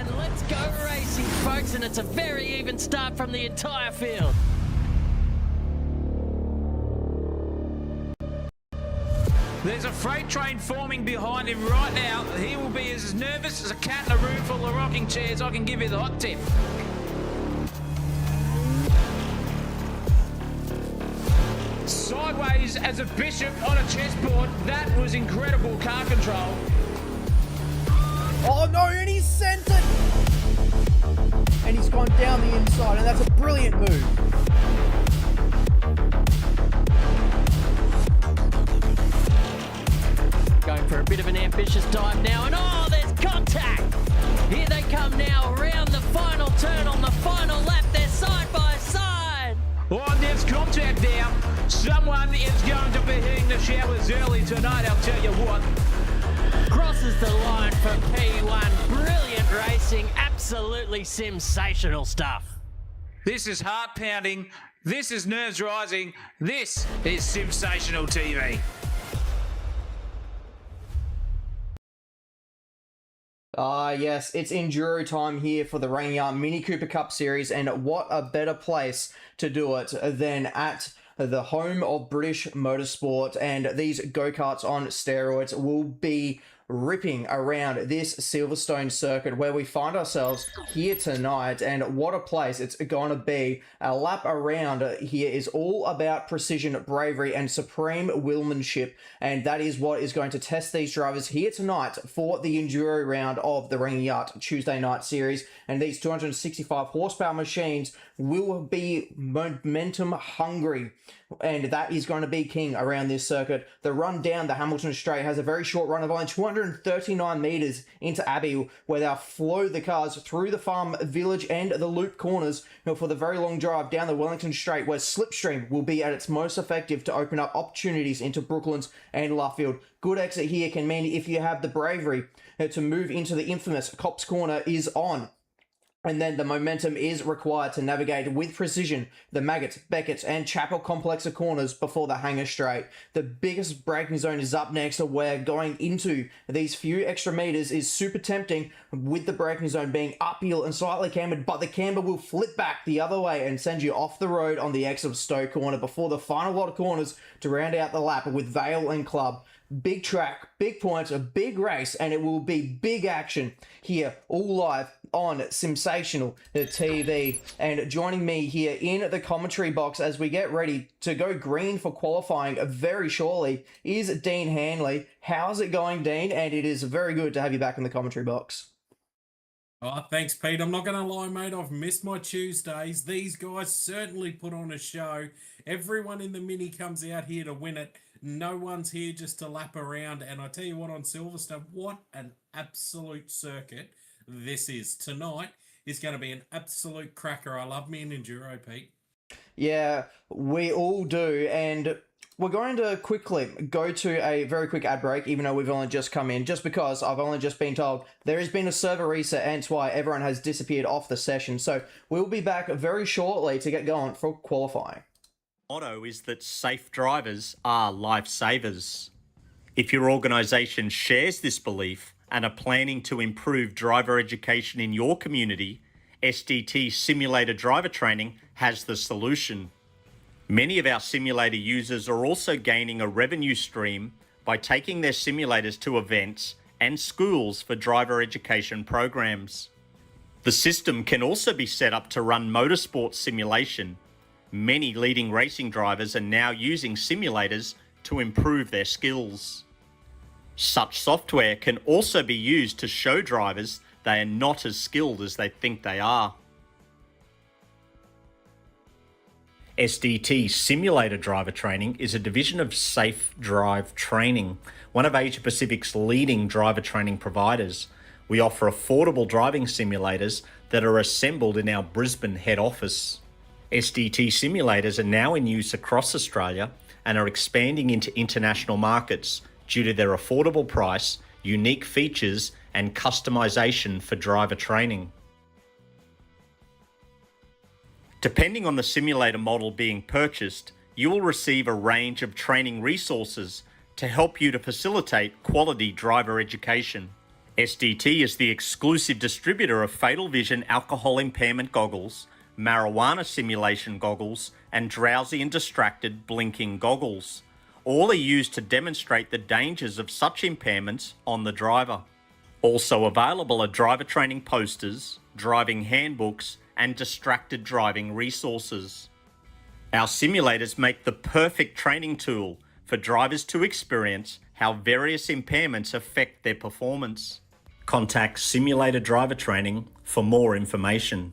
and let's go racing, folks, and it's a very even start from the entire field. There's a freight train forming behind him right now. He will be as nervous as a cat in a room full of rocking chairs. I can give you the hot tip. Sideways as a bishop on a chessboard. That was incredible car control. Oh no, and he's sent it! And he's gone down the inside, and that's a brilliant move. Going for a bit of an ambitious dive now, and oh, there's contact! Here they come now, around the final turn on the final lap. They're side by side. Oh, there's contact now. Someone is going to be hitting the showers early tonight, I'll tell you what. Crosses the line for P1. Brilliant racing. Absolutely sensational stuff. This is heart-pounding. This is nerves-rising. This is sensational TV. Yes, it's Enduro time here for the Rangiart Mini Cooper Cup Series, and what a better place to do it than at the home of British motorsport. And these go-karts on steroids will be ripping around this Silverstone circuit where we find ourselves here tonight. And what a place it's going to be. A lap around here is all about precision, bravery, and supreme willmanship, and that is what is going to test these drivers here tonight for the Enduro round of the Rangiart Tuesday night series. And these 265 horsepower machines will be momentum hungry, and that is going to be king around this circuit. The run down the Hamilton Straight has a very short run of only 239 meters into Abbey, where they'll flow the cars through the farm village and the loop corners for the very long drive down the Wellington Straight, where Slipstream will be at its most effective to open up opportunities into Brooklands and Luffield. Good exit here can mean, if you have the bravery to move into the infamous Cops Corner, is on. And then the momentum is required to navigate with precision the Maggots, Beckett's, and Chapel Complex of corners before the Hangar Straight. The biggest braking zone is up next, where going into these few extra meters is super tempting, with the braking zone being uphill and slightly cambered, but the camber will flip back the other way and send you off the road on the exit of Stowe Corner before the final lot of corners to round out the lap with Vale and Club. Big track, big points, a big race, and it will be big action here, all live on Sensational TV. And joining me here in the commentary box as we get ready to go green for qualifying very shortly is Dean Hanley. How's it going, Dean? And it is very good to have you back in the commentary box. Oh, thanks, Pete. I'm not going to lie, mate. I've missed my Tuesdays. These guys certainly put on a show. Everyone in the Mini comes out here to win it. No one's here just to lap around. And I tell you what, on Silverstone, what an absolute circuit this is. Tonight is going to be an absolute cracker. I love me an Enduro, Pete. Yeah, we all do. And we're going to quickly go to a very quick ad break, even though we've only just come in, just because I've only just been told there has been a server reset, and it's why everyone has disappeared off the session. So we'll be back very shortly to get going for qualifying. Motto is that safe drivers are lifesavers. If your organisation shares this belief and are planning to improve driver education in your community, SDT Simulator Driver Training has the solution. Many of our simulator users are also gaining a revenue stream by taking their simulators to events and schools for driver education programs. The system can also be set up to run motorsport simulation. Many leading racing drivers are now using simulators to improve their skills. Such software can also be used to show drivers they are not as skilled as they think they are. SDT Simulator Driver Training is a division of Safe Drive Training, one of Asia Pacific's leading driver training providers. We offer affordable driving simulators that are assembled in our Brisbane head office. SDT simulators are now in use across Australia and are expanding into international markets due to their affordable price, unique features, and customization for driver training. Depending on the simulator model being purchased, you will receive a range of training resources to help you to facilitate quality driver education. SDT is the exclusive distributor of Fatal Vision alcohol impairment goggles, marijuana simulation goggles, and drowsy and distracted blinking goggles. All are used to demonstrate the dangers of such impairments on the driver. Also available are driver training posters, driving handbooks, and distracted driving resources. Our simulators make the perfect training tool for drivers to experience how various impairments affect their performance. Contact Simulator Driver Training for more information.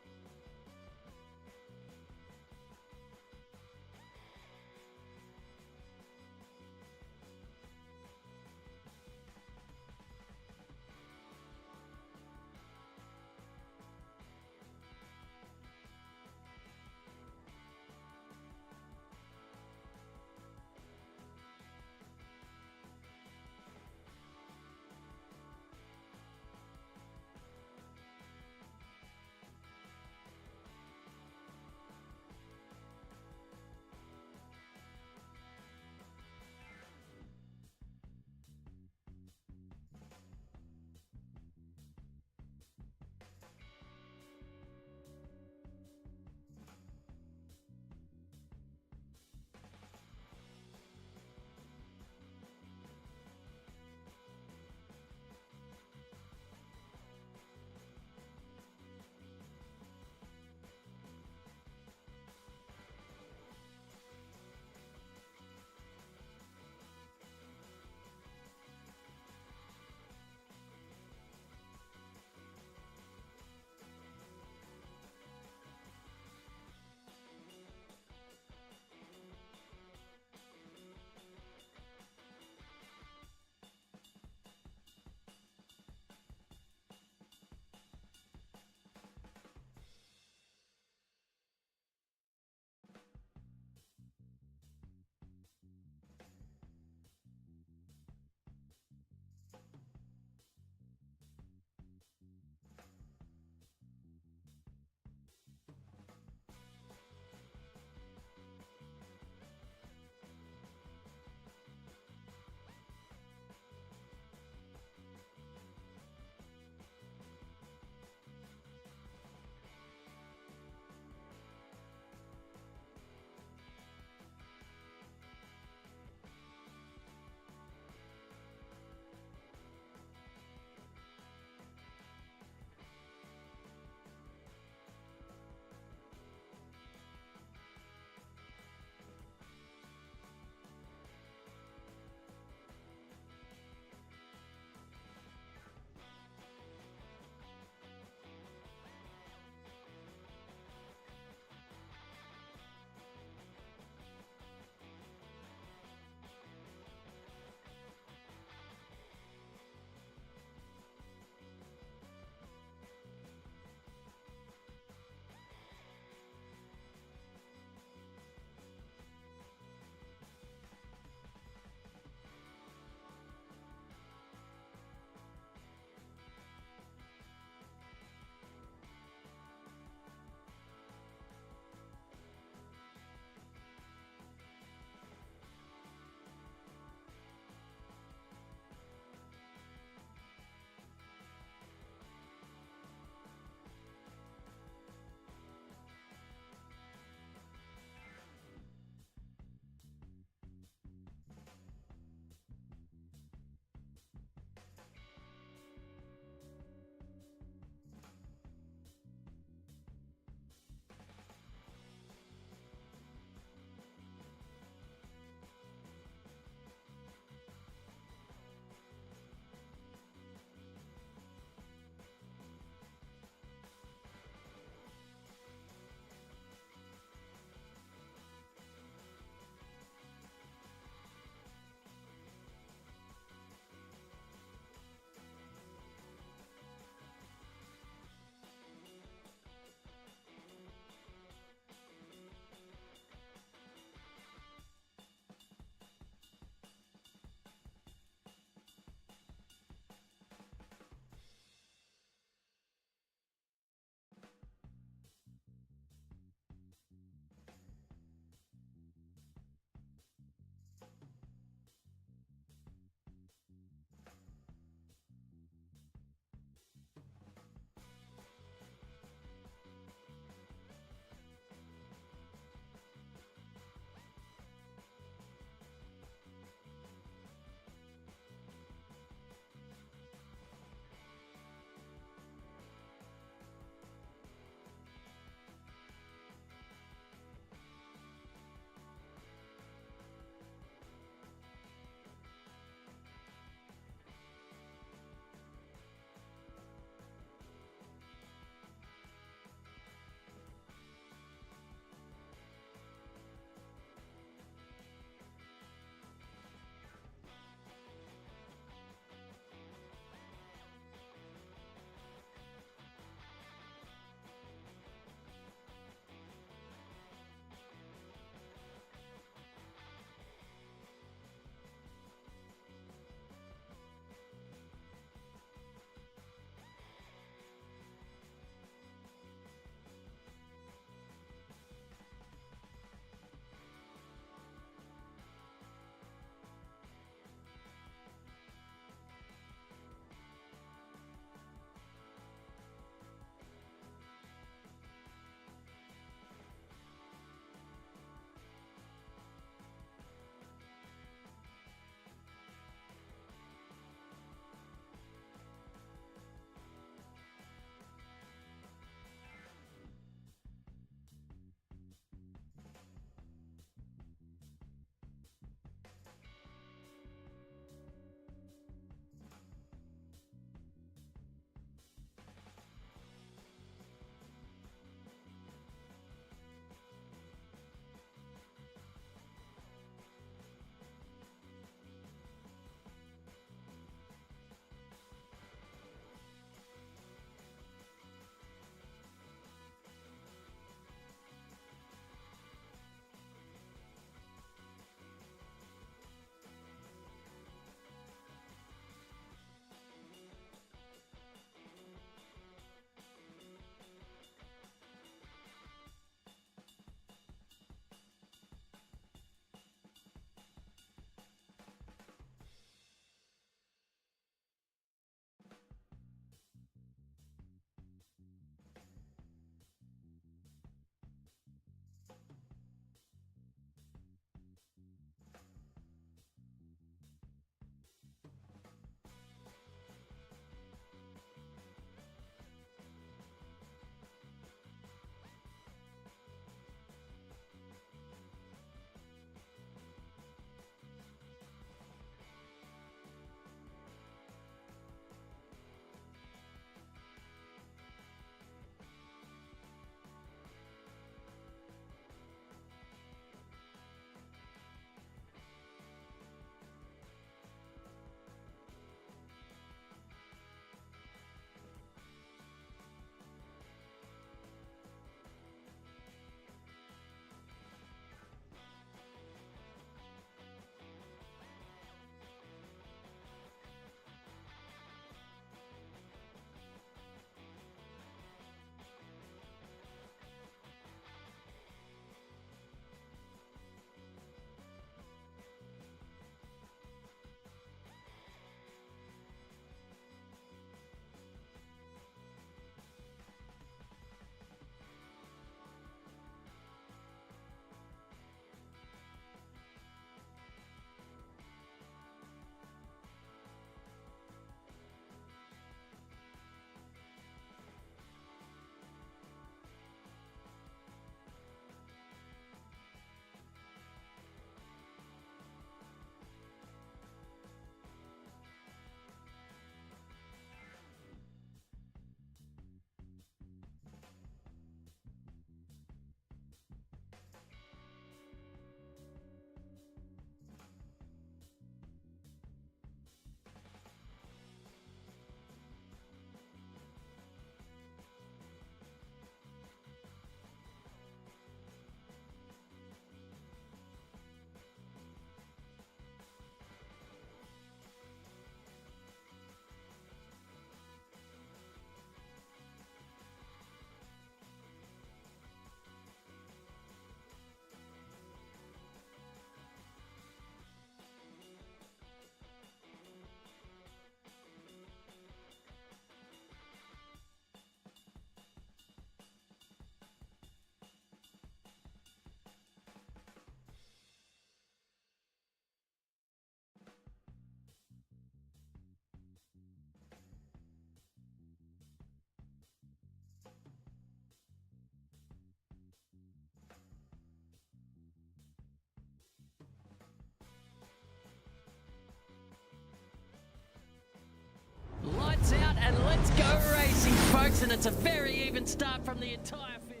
Let's go racing, folks, and it's a very even start from the entire field.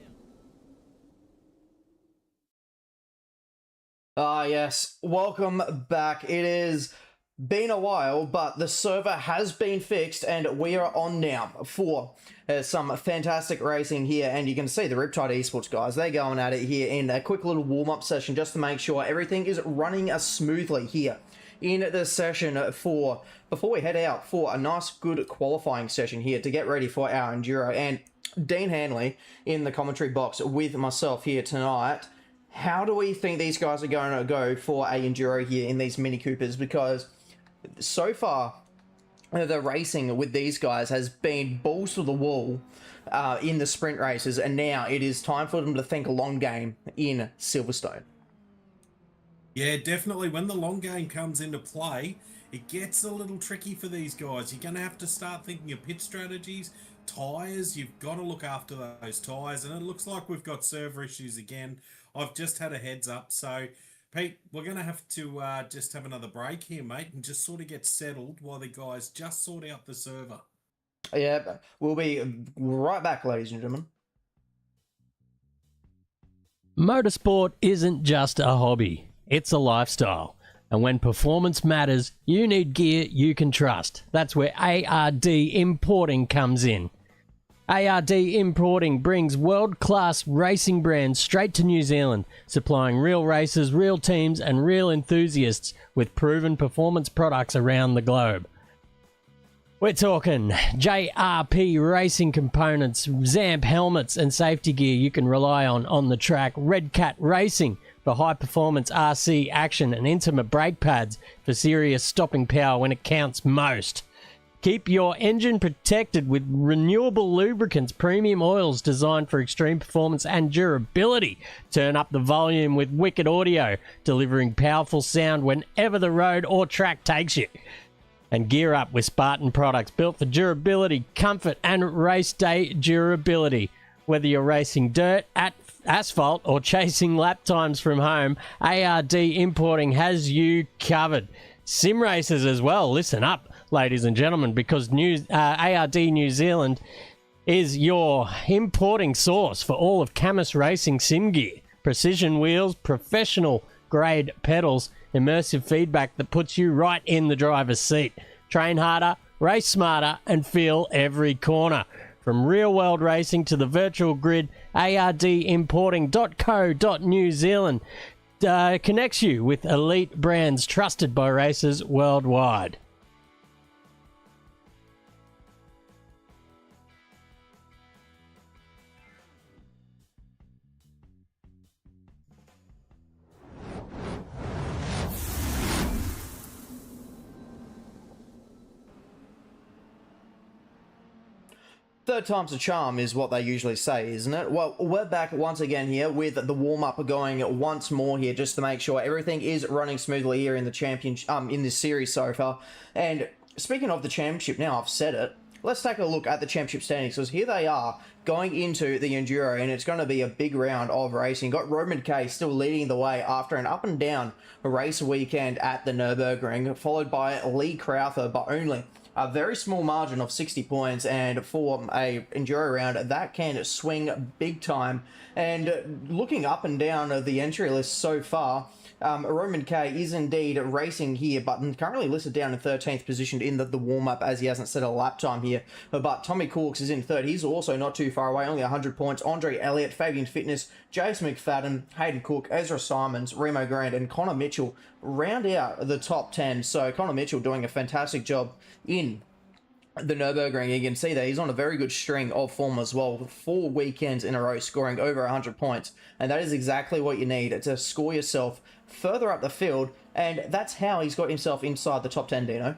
Ah, yes. Welcome back. It has been a while, but the server has been fixed and we are on now for some fantastic racing here. And you can see the Riptide Esports guys, they're going at it here in a quick little warm-up session just to make sure everything is running as smoothly here in the session before we head out for a nice good qualifying session here to get ready for our Enduro. And Dean Hanley in the commentary box with myself here tonight. How do we think these guys are going to go for a Enduro here in these Mini Coopers? Because so far, the racing with these guys has been balls to the wall in the sprint races, and now it is time for them to think a long game in Silverstone. Yeah, definitely. When the long game comes into play, it gets a little tricky for these guys. You're going to have to start thinking of pit strategies, tyres. You've got to look after those tyres, and it looks like we've got server issues again. I've just had a heads up. So, Pete, we're going to have to just have another break here, mate, and just sort of get settled while the guys just sort out the server. Yeah, we'll be right back, ladies and gentlemen. Motorsport isn't just a hobby, it's a lifestyle. And when performance matters, you need gear you can trust. That's where ARD Importing comes in. ARD Importing brings world-class racing brands straight to New Zealand, supplying real racers, real teams, and real enthusiasts with proven performance products around the globe. We're talking JRP racing components, Zamp helmets, and safety gear you can rely on the track, Red Cat Racing for high-performance RC action, and intimate brake pads for serious stopping power when it counts most. Keep your engine protected with renewable lubricants, premium oils designed for extreme performance and durability. Turn up the volume with Wicked Audio, delivering powerful sound whenever the road or track takes you. And gear up with Spartan products built for durability, comfort, and race day durability. Whether you're racing dirt, at asphalt, or chasing lap times from home, ARD Importing has you covered. Sim racers as well, listen up, ladies and gentlemen, because ARD New Zealand is your importing source for all of Camus Racing sim gear. Precision wheels, professional grade pedals, immersive feedback that puts you right in the driver's seat. Train harder, race smarter, and feel every corner. From real-world racing to the virtual grid, ardimporting.co.New Zealand connects you with elite brands trusted by racers worldwide. Third time's a charm is what they usually say, isn't it? Well, we're back once again here with the warm-up going once more here just to make sure everything is running smoothly here in the championship, in this series so far. And speaking of the championship, now I've said it, let's take a look at the championship standings, because here they are going into the Enduro, and it's going to be a big round of racing. Got Roman K still leading the way after an up and down race weekend at the Nürburgring, followed by Lee Crowther, but only a very small margin of 60 points, and for a Enduro round, that can swing big time. And looking up and down the entry list so far, Roman K is indeed racing here, but currently listed down in 13th position in the warm-up, as he hasn't set a lap time here. But Tommy Corks is in third. He's also not too far away, only 100 points. Andre Elliott, Fabian Fitness, Jason McFadden, Hayden Cook, Ezra Simons, Remo Grant, and Connor Mitchell round out the top 10. So Connor Mitchell doing a fantastic job in the Nürburgring. You can see that he's on a very good string of form as well, with 4 weekends in a row scoring over 100 points, and that is exactly what you need to score yourself further up the field, and that's how he's got himself inside the top 10, Dino.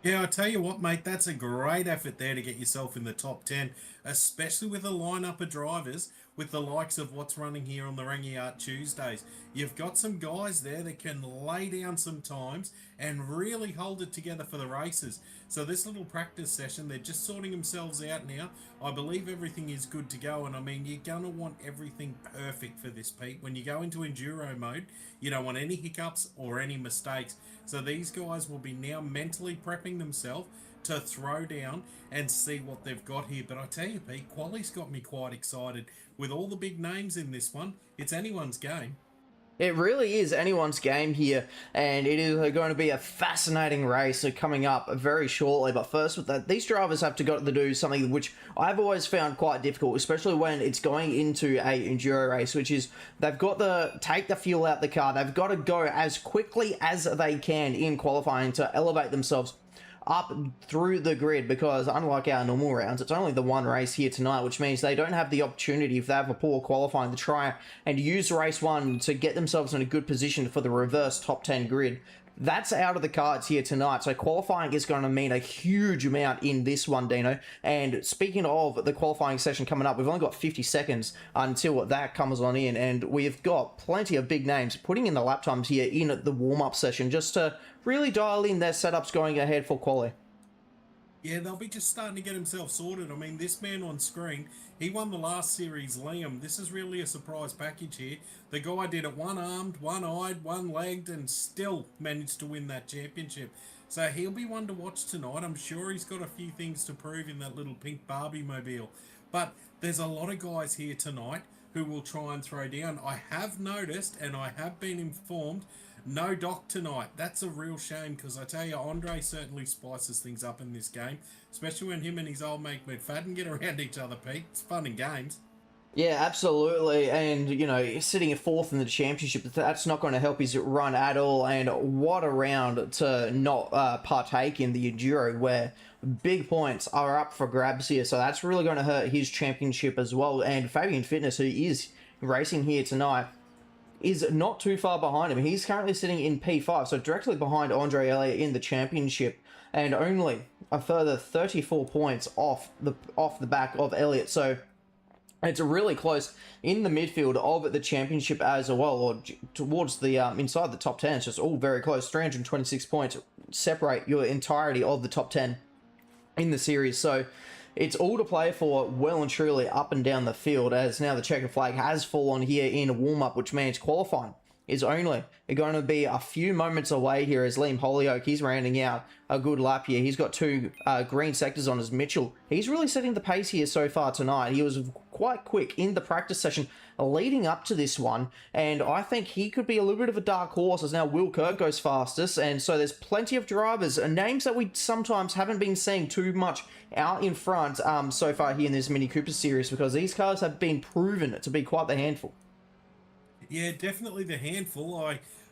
Yeah, I tell you what, mate, that's a great effort there to get yourself in the top 10, especially with a lineup of drivers with the likes of what's running here on the Rangiart Tuesdays. You've got some guys there that can lay down some times and really hold it together for the races. So this little practice session, they're just sorting themselves out now. I believe everything is good to go, and I mean, you're going to want everything perfect for this, Pete. When you go into Enduro mode, you don't want any hiccups or any mistakes. So these guys will be now mentally prepping themselves to throw down and see what they've got here. But I tell you, Pete, Quali's got me quite excited. With all the big names in this one, it's anyone's game. It really is anyone's game here, and it is going to be a fascinating race coming up very shortly. But first, with that, these drivers have to do something which I've always found quite difficult, especially when it's going into a enduro race, which is they've got to take the fuel out the car. They've got to go as quickly as they can in qualifying to elevate themselves up through the grid, because unlike our normal rounds, it's only the one race here tonight, which means they don't have the opportunity, if they have a poor qualifying, to try and use race one to get themselves in a good position for the reverse top 10 grid. That's out of the cards here tonight, so qualifying is going to mean a huge amount in this one, Dino. And speaking of the qualifying session coming up, we've only got 50 seconds until that comes on in, and we've got plenty of big names putting in the lap times here in the warm-up session just to really dial in their setups going ahead for quali. Yeah, they'll be just starting to get themselves sorted. I mean, this man on screen, he won the last series, Liam. This is really a surprise package here. The guy did it one-armed, one-eyed, one-legged, and still managed to win that championship. So he'll be one to watch tonight. I'm sure he's got a few things to prove in that little pink Barbie mobile. But there's a lot of guys here tonight who will try and throw down. I have noticed, and I have been informed, no Doc tonight. That's a real shame, because I tell you, Andre certainly spices things up in this game, especially when him and his old mate McFadden get around each other, Pete. It's fun and games. Yeah, absolutely. And, you know, sitting at fourth in the championship, that's not going to help his run at all. And what a round to not partake in the Enduro, where big points are up for grabs here. So that's really going to hurt his championship as well. And Fabian Fitness, who is racing here tonight, is not too far behind him. He's currently sitting in P5, so directly behind Andre Elliott in the championship, and only a further 34 points off the back of Elliott. So it's really close in the midfield of the championship as well, or towards the inside the top 10. It's just all very close. 326 points separate your entirety of the top 10 in the series. So it's all to play for well and truly up and down the field, as now the checkered flag has fallen here in warm-up, which means qualifying is only going to be a few moments away here, as Liam Holyoke, he's rounding out a good lap here. He's got two green sectors on his Mitchell. He's really setting the pace here so far tonight. He was quite quick in the practice session leading up to this one, and I think he could be a little bit of a dark horse, as now Will Kirk goes fastest. And so there's plenty of drivers and names that we sometimes haven't been seeing too much out in front so far here in this Mini Cooper series, because these cars have been proven to be quite the handful. Yeah, definitely the handful.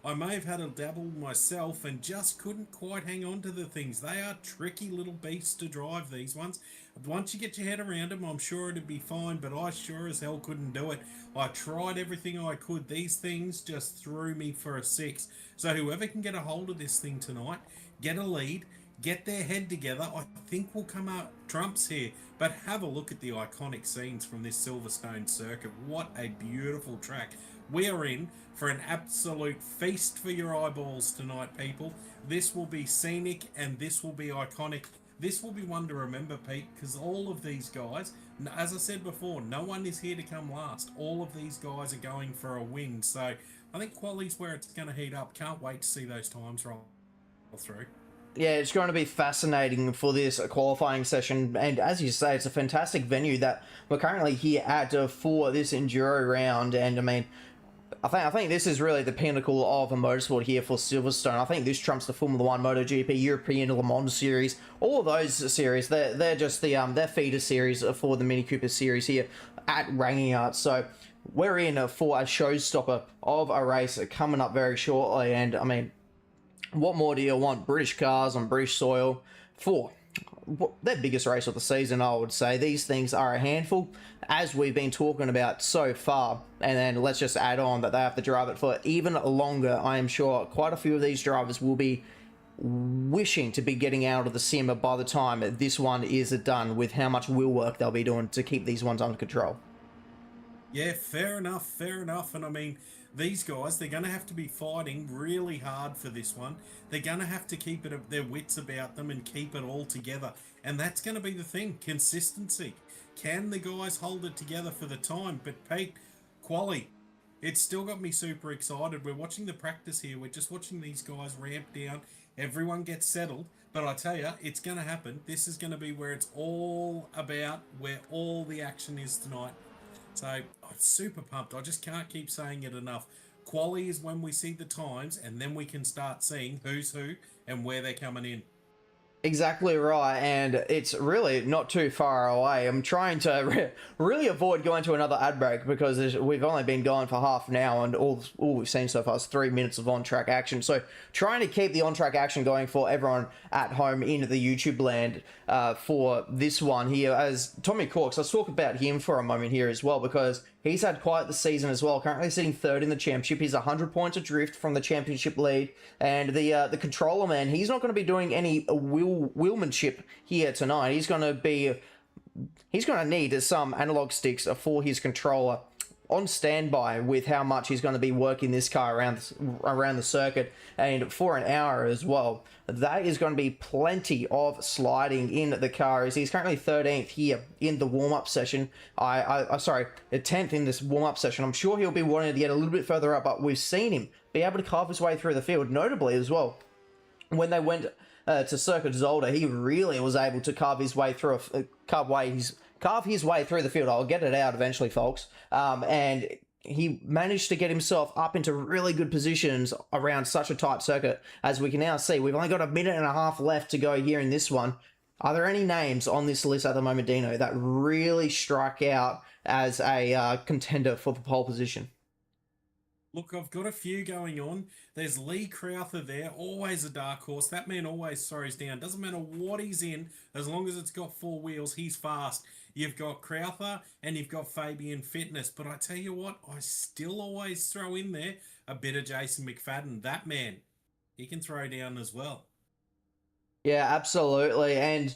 I may have had a dabble myself and just couldn't quite hang on to the things. They are tricky little beasts to drive, these ones. Once you get your head around them, I'm sure it'd be fine, but I sure as hell couldn't do it. I tried everything I could. These things just threw me for a six. So whoever can get a hold of this thing tonight, get a lead, get their head together, I think will come out trumps here. But have a look at the iconic scenes from this Silverstone circuit. What a beautiful track. We are in for an absolute feast for your eyeballs tonight, people. This will be scenic and this will be iconic. This will be one to remember, Pete, because all of these guys, as I said before, no one is here to come last. All of these guys are going for a win. So I think quality's where it's going to heat up. Can't wait to see those times roll through. Yeah, it's going to be fascinating for this qualifying session, and as you say, it's a fantastic venue that we're currently here at for this Enduro round. And I mean, I think this is really the pinnacle of a motorsport here for Silverstone. I think this trumps the Formula 1, MotoGP, European Le Mans series. All of those series, they're just the they're feeder series for the Mini Cooper series here at Rangiart. So we're in for a showstopper of a race coming up very shortly. And I mean, what more do you want? British cars on British soil for their biggest race of the season, I would say. These things are a handful, as we've been talking about so far. And then let's just add on that they have to drive it for even longer. I am sure quite a few of these drivers will be wishing to be getting out of the sim by the time this one is done, with how much wheel work they'll be doing to keep these ones under control. Yeah, fair enough, fair enough. And I mean, these guys, they're going to have to be fighting really hard for this one. They're going to have to keep their wits about them and keep it all together. And that's going to be the thing, consistency. Can the guys hold it together for the time? But Pete, quali, it's still got me super excited. We're watching the practice here. We're just watching these guys ramp down. Everyone gets settled. But I tell you, it's going to happen. This is going to be where it's all about, where all the action is tonight. So I'm super pumped. I just can't keep saying it enough. Quali is when we see the times, and then we can start seeing who's who and where they're coming in. Exactly right, and it's really not too far away. I'm trying to really avoid going to another ad break because we've only been going for half an hour, and all we've seen so far is 3 minutes of on-track action. So trying to keep the on-track action going for everyone at home in the YouTube land for this one here. As Tommy Corks, let's talk about him for a moment here as well, because he's had quite the season as well, currently sitting third in the championship. He's 100 points adrift from the championship lead. And the controller, man, he's not going to be doing any wheelmanship here tonight. He's going to need some analog sticks for his controller on standby with how much he's going to be working this car around the circuit, and for an hour as well. That is going to be plenty of sliding in the car, as he's currently 13th here in the warm-up session. Sorry, 10th in this warm-up session. I'm sure he'll be wanting to get a little bit further up, but we've seen him be able to carve his way through the field, notably as well. When they went to Circuit Zolder, he really was able to carve his way through carve his way through the field. I'll get it out eventually, folks. And he managed to get himself up into really good positions around such a tight circuit. As we can now see, we've only got a minute and a half left to go here in this one. Are there any names on this list at the moment, Dino, that really strike out as a contender for the pole position? Look, I've got a few going on. There's Lee Crowther there, always a dark horse. That man always throws down. Doesn't matter what he's in, as long as it's got four wheels, he's fast. You've got Crowther and you've got Fabian Fitness. But I tell you what, I still always throw in there a bit of Jason McFadden. That man, he can throw down as well. Yeah, absolutely. And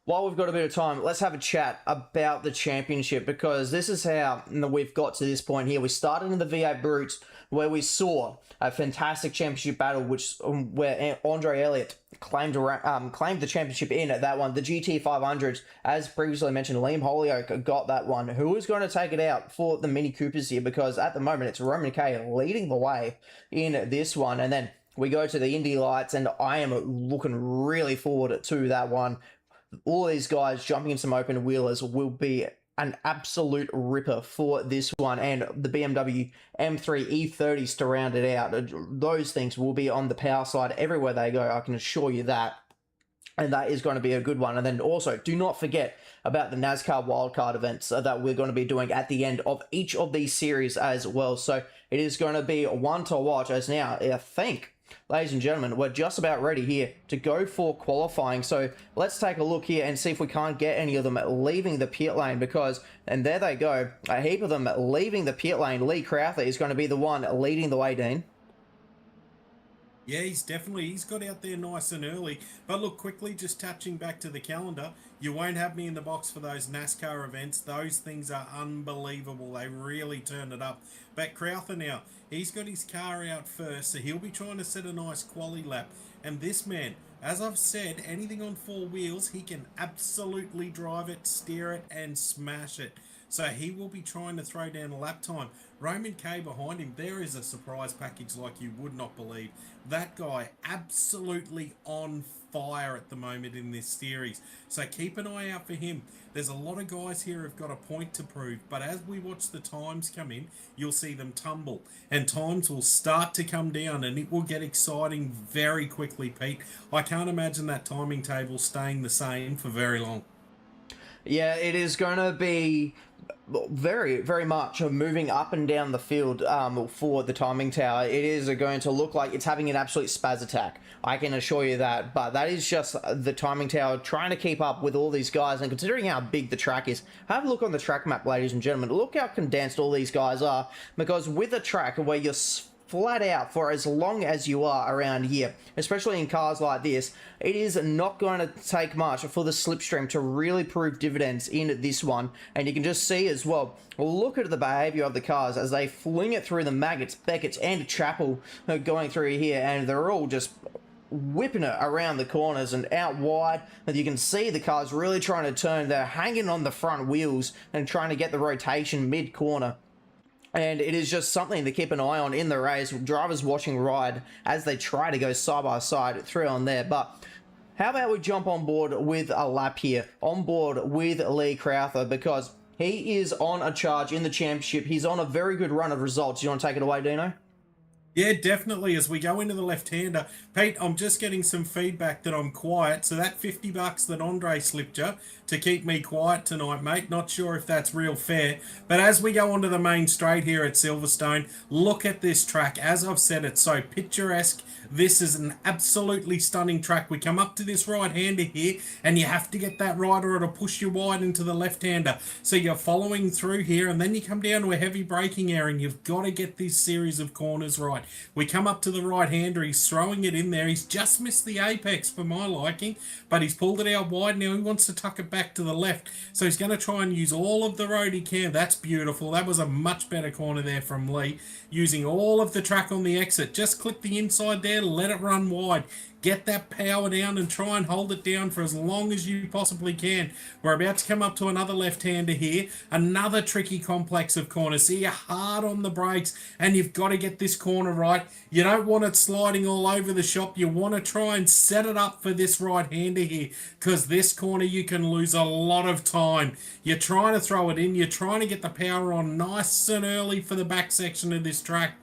while we've got a bit of time, let's have a chat about the championship, because this is how we've got to this point here. We started in the V8 Brutes, where we saw a fantastic championship battle, where Andre Elliott claimed the championship in at that one. The GT 500s, as previously mentioned, Liam Holyoke got that one. Who is going to take it out for the Mini Coopers here? Because at the moment, it's Roman Kay leading the way in this one. And then we go to the Indy Lights, and I am looking really forward to that one. All these guys jumping in some open wheelers will be an absolute ripper for this one, and the BMW M3 E30s to round it out. Those things will be on the power side everywhere they go, I can assure you that. And that is going to be a good one. And then also, do not forget about the NASCAR wildcard events that we're going to be doing at the end of each of these series as well. So it is going to be one to watch, as now I think, ladies and gentlemen, we're just about ready here to go for qualifying. So let's take a look here and see if we can't get any of them leaving the pit lane, because, and there they go, a heap of them leaving the pit lane. Lee Crowther is going to be the one leading the way, Dean. Yeah, he's got out there nice and early. But look, quickly, just touching back to the calendar, you won't have me in the box for those NASCAR events. Those things are unbelievable. They really turn it up. But Crowther now, he's got his car out first, so he'll be trying to set a nice quali lap. And this man, as I've said, anything on four wheels, he can absolutely drive it, steer it, and smash it. So he will be trying to throw down a lap time. Roman K behind him, there is a surprise package like you would not believe. That guy absolutely on fire at the moment in this series. So keep an eye out for him. There's a lot of guys here who've got a point to prove, but as we watch the times come in, you'll see them tumble. And times will start to come down, and it will get exciting very quickly, Pete. I can't imagine that timing table staying the same for very long. Yeah, it is going to be very, very much moving up and down the field for the timing tower. It is going to look like it's having an absolute spaz attack, I can assure you that. But that is just the timing tower trying to keep up with all these guys, and considering how big the track is, have a look on the track map, ladies and gentlemen. Look how condensed all these guys are, because with a track where you're flat out for as long as you are around here, especially in cars like this, it is not going to take much for the slipstream to really prove dividends in this one. And you can just see as well, look at the behavior of the cars as they fling it through the Maggots, Beckett's, and Chapel going through here, and they're all just whipping it around the corners and out wide. And you can see the cars really trying to turn. They're hanging on the front wheels and trying to get the rotation mid-corner. And it is just something to keep an eye on in the race. Drivers watching ride as they try to go side by side through on there. But how about we jump on board with a lap here, on board with Lee Crowther, because he is on a charge in the championship. He's on a very good run of results. You want to take it away, Dino? Yeah, definitely. As we go into the left-hander, Pete, I'm just getting some feedback that I'm quiet. So that $50 that Andre slipped you to keep me quiet tonight, mate. Not sure if that's real fair. But as we go onto the main straight here at Silverstone, look at this track. As I've said, it's so picturesque. This is an absolutely stunning track. We come up to this right-hander here, and you have to get that right or it'll push you wide into the left-hander. So you're following through here, and then you come down to a heavy braking area, and you've got to get this series of corners right. We come up to the right-hander. He's throwing it in there. He's just missed the apex for my liking, but he's pulled it out wide. Now he wants to tuck it back to the left, so he's going to try and use all of the road he can. That's beautiful. That was a much better corner there from Lee, using all of the track on the exit. Just clip the inside there, let it run wide. Get that power down and try and hold it down for as long as you possibly can. We're about to come up to another left-hander here. Another tricky complex of corners. So you're hard on the brakes and you've got to get this corner right. You don't want it sliding all over the shop. You want to try and set it up for this right-hander here, because this corner you can lose a lot of time. You're trying to throw it in. You're trying to get the power on nice and early for the back section of this track.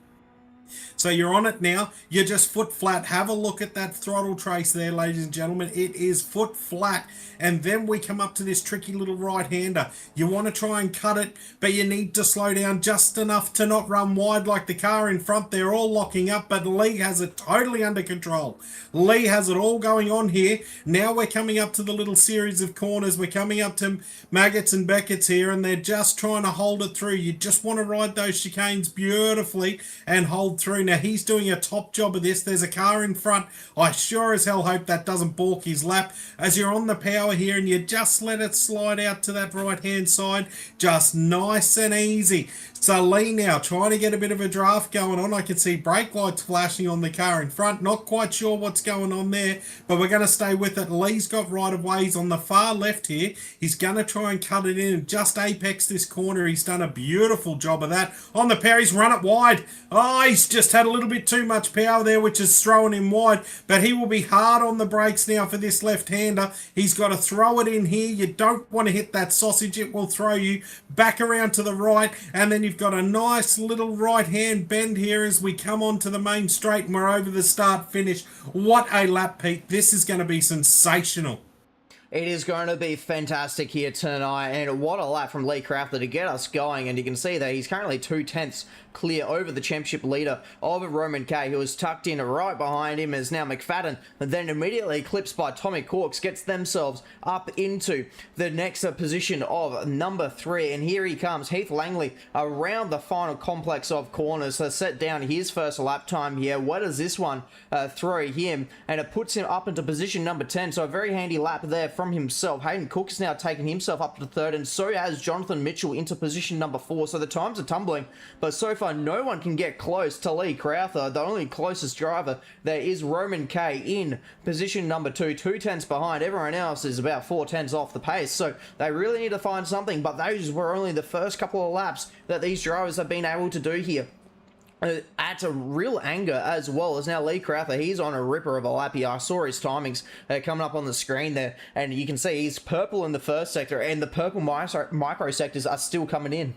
So you're on it now. You're just foot flat. Have a look at that throttle trace there, ladies and gentlemen. It is foot flat. And then we come up to this tricky little right-hander. You want to try and cut it, but you need to slow down just enough to not run wide like the car in front. They're all locking up, but Lee has it totally under control. Lee has it all going on here. Now we're coming up to the little series of corners. We're coming up to Maggots and Beckett's here, and they're just trying to hold it through. You just want to ride those chicanes beautifully and hold through. Now he's doing a top job of this. There's a car in front. I sure as hell hope that doesn't balk his lap. As you're on the power here and you just let it slide out to that right hand side, just nice and easy. So Lee now trying to get a bit of a draft going on. I can see brake lights flashing on the car in front. Not quite sure what's going on there, but we're going to stay with it. Lee's got right of ways on the far left here. He's going to try and cut it in and just apex this corner. He's done a beautiful job of that. On the power, he's run it wide. Oh, he's just had a little bit too much power there, which is throwing him wide, but he will be hard on the brakes now for this left-hander. He's got to throw it in here. You don't want to hit that sausage. It will throw you back around to the right, and then you've got a nice little right-hand bend here as we come onto the main straight, and we're over the start-finish. What a lap, Pete. This is going to be sensational. It is going to be fantastic here tonight, and what a lap from Lee Crowther to get us going. And you can see that he's currently 2/10 clear over the championship leader of Roman K, who is tucked in right behind him is now McFadden, and then immediately eclipsed by Tommy Corks, gets themselves up into the next position of number 3. And here he comes, Heath Langley, around the final complex of corners to set down his first lap time here. What does this one throw him? And it puts him up into position number 10, so a very handy lap there from himself. Hayden Cook has now taken himself up to 3rd, and so has Jonathan Mitchell into position number 4. So the times are tumbling, but so far no one can get close to Lee Crowther. The only closest driver there is Roman K in position number 2, 2/10 behind. Everyone else is about 4/10 off the pace, so they really need to find something, but those were only the first couple of laps that these drivers have been able to do here. At a real anger as well, as now Lee Crowther, he's on a ripper of a lap here. I saw his timings coming up on the screen there, and you can see he's purple in the first sector, and the purple micro sectors are still coming in.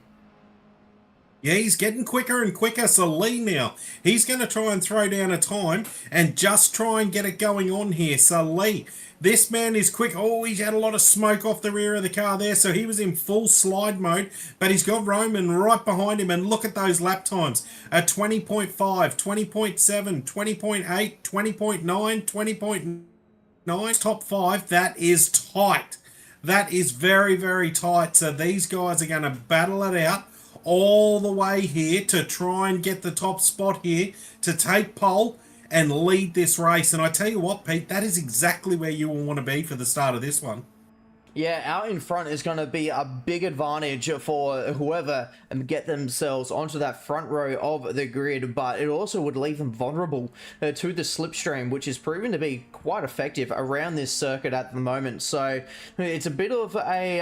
Yeah, he's getting quicker and quicker. So Lee now, he's going to try and throw down a time and just try and get it going on here. So Lee, this man is quick. Oh, he's had a lot of smoke off the rear of the car there, so he was in full slide mode, but he's got Roman right behind him, and look at those lap times. 20.5, 20.7, 20.8, 20.9, 20.9, top 5. That is tight. That is very, very tight. So these guys are going to battle it out all the way here to try and get the top spot here to take pole and lead this race. And I tell you what, Pete, that is exactly where you will want to be for the start of this one. Yeah, out in front is going to be a big advantage for whoever get themselves onto that front row of the grid, but it also would leave them vulnerable to the slipstream, which is proven to be quite effective around this circuit at the moment. So it's a bit of a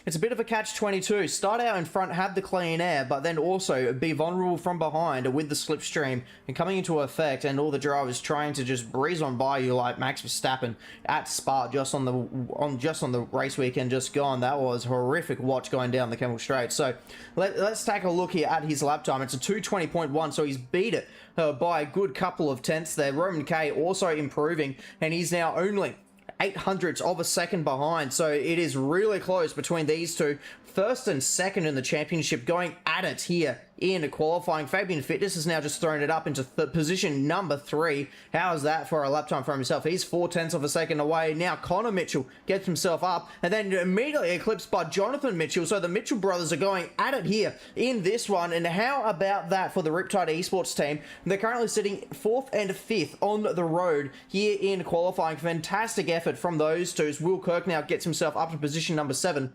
catch-22. Start out in front, have the clean air, but then also be vulnerable from behind with the slipstream and coming into effect, and all the drivers trying to just breeze on by you like Max Verstappen at Spa just on the race weekend just gone. That was horrific watch going down the Kemmel Straight. So let's take a look here at his lap time. It's a 2:20.1, so he's beat it by a good couple of tenths there. Roman K also improving, and he's now only 0.08 of a second behind, so it is really close between these two. First and second in the championship going at it here in qualifying. Fabian Fitness has now just thrown it up into position number 3. How is that for a lap time for himself? He's 0.4 of a second away. Now Connor Mitchell gets himself up and then immediately eclipsed by Jonathan Mitchell. So the Mitchell brothers are going at it here in this one. And how about that for the Riptide Esports team? They're currently sitting 4th and 5th on the road here in qualifying. Fantastic effort from those two. Will Kirk now gets himself up to position number 7.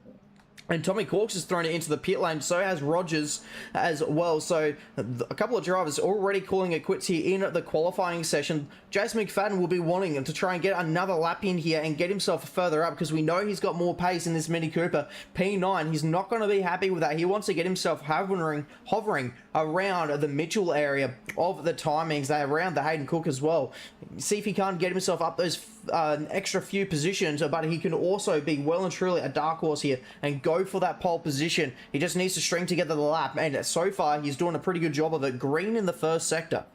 And Tommy Corks has thrown it into the pit lane, so has Rogers as well. So a couple of drivers already calling it quits here in the qualifying session. Jason McFadden will be wanting him to try and get another lap in here and get himself further up, because we know he's got more pace in this Mini Cooper P9. He's not going to be happy with that. He wants to get himself hovering around the Mitchell area of the timings, around the Hayden Cook as well. See if he can't get himself up those extra few positions, but he can also be well and truly a dark horse here and go for that pole position. He just needs to string together the lap, and so far he's doing a pretty good job of it. Green in the first sector.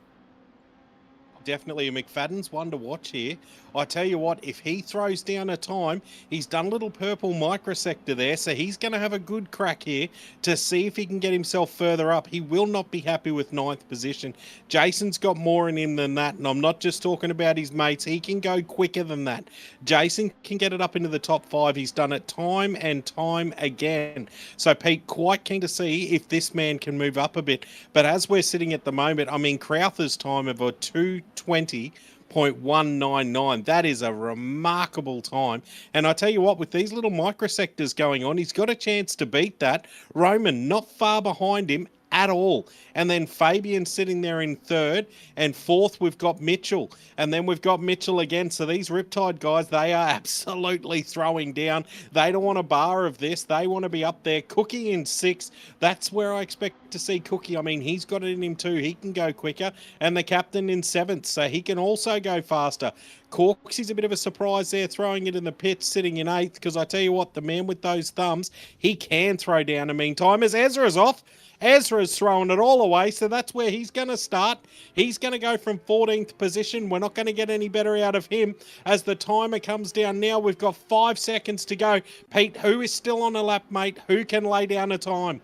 Definitely a McFadden's one to watch here. I tell you what, if he throws down a time, he's done a little purple microsector there, so he's going to have a good crack here to see if he can get himself further up. He will not be happy with 9th position. Jason's got more in him than that, and I'm not just talking about his mates. He can go quicker than that. Jason can get it up into the top 5. He's done it time and time again. So Pete, quite keen to see if this man can move up a bit. But as we're sitting at the moment, I mean, Crowther's time of a 2:20.199. That is a remarkable time. And I tell you what, with these little microsectors going on, he's got a chance to beat that. Roman not far behind him at all. And then Fabian sitting there in 3rd, and 4th we've got Mitchell, and then we've got Mitchell again. So these Riptide guys, they are absolutely throwing down. They don't want a bar of this. They want to be up there. Cookie in 6th. That's where I expect to see Cookie. I mean, he's got it in him too. He can go quicker. And the captain in 7th, so he can also go faster. Corksy's a bit of a surprise there, throwing it in the pits, sitting in 8th, because I tell you what, the man with those thumbs, he can throw down a meantime. As Ezra's off, Ezra's throwing it all away, so that's where he's going to start. He's going to go from 14th position. We're not going to get any better out of him as the timer comes down now. We've got 5 seconds to go. Pete, who is still on a lap, mate? Who can lay down a time?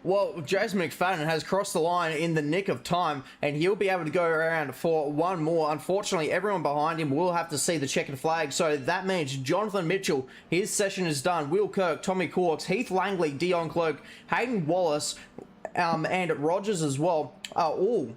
Well, Jason McFadden has crossed the line in the nick of time, and he'll be able to go around for one more. Unfortunately, everyone behind him will have to see the checkered flag, so that means Jonathan Mitchell, his session is done. Will Kirk, Tommy Corks, Heath Langley, Dion Clerk, Hayden Wallace, and Rogers as well are all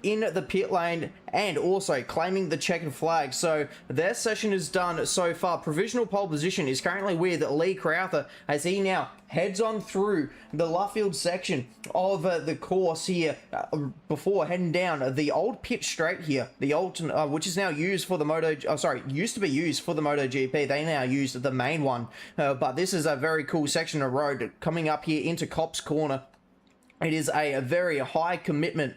in the pit lane and also claiming the checkered flag. So their session is done so far. Provisional pole position is currently with Lee Crowther as he now heads on through the Luffield section of the course here before heading down the old pit straight here, the old which is now used for the used to be used for the MotoGP. They now use the main one, but this is a very cool section of road coming up here into Cops Corner. It is a very high commitment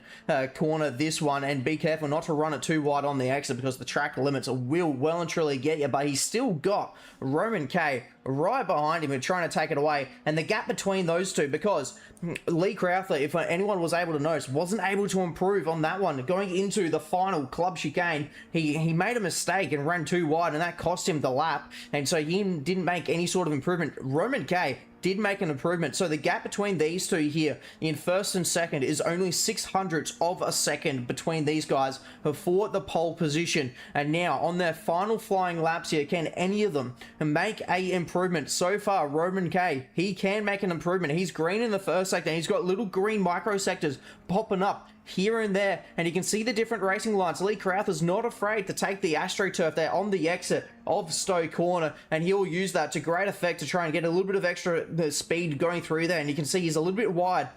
corner, this one, and be careful not to run it too wide on the exit because the track limits will well and truly get you, but he's still got Roman K right behind him and trying to take it away, and the gap between those two, because Lee Crowther, if anyone was able to notice, wasn't able to improve on that one. Going into the final club chicane, he made a mistake and ran too wide, and that cost him the lap, and so he didn't make any sort of improvement. Roman K did make an improvement, so the gap between these two here in 1st and 2nd is only 0.06 of a second between these guys for the pole position. And now on their final flying laps here, can any of them make a improvement? So far, Roman K, he can make an improvement. He's green in the 1st sector, and he's got little green micro sectors popping up here and there, and you can see the different racing lines. Lee Crowther's not afraid to take the AstroTurf there on the exit of Stowe Corner, and he'll use that to great effect to try and get a little bit of extra speed going through there. And you can see he's a little bit wide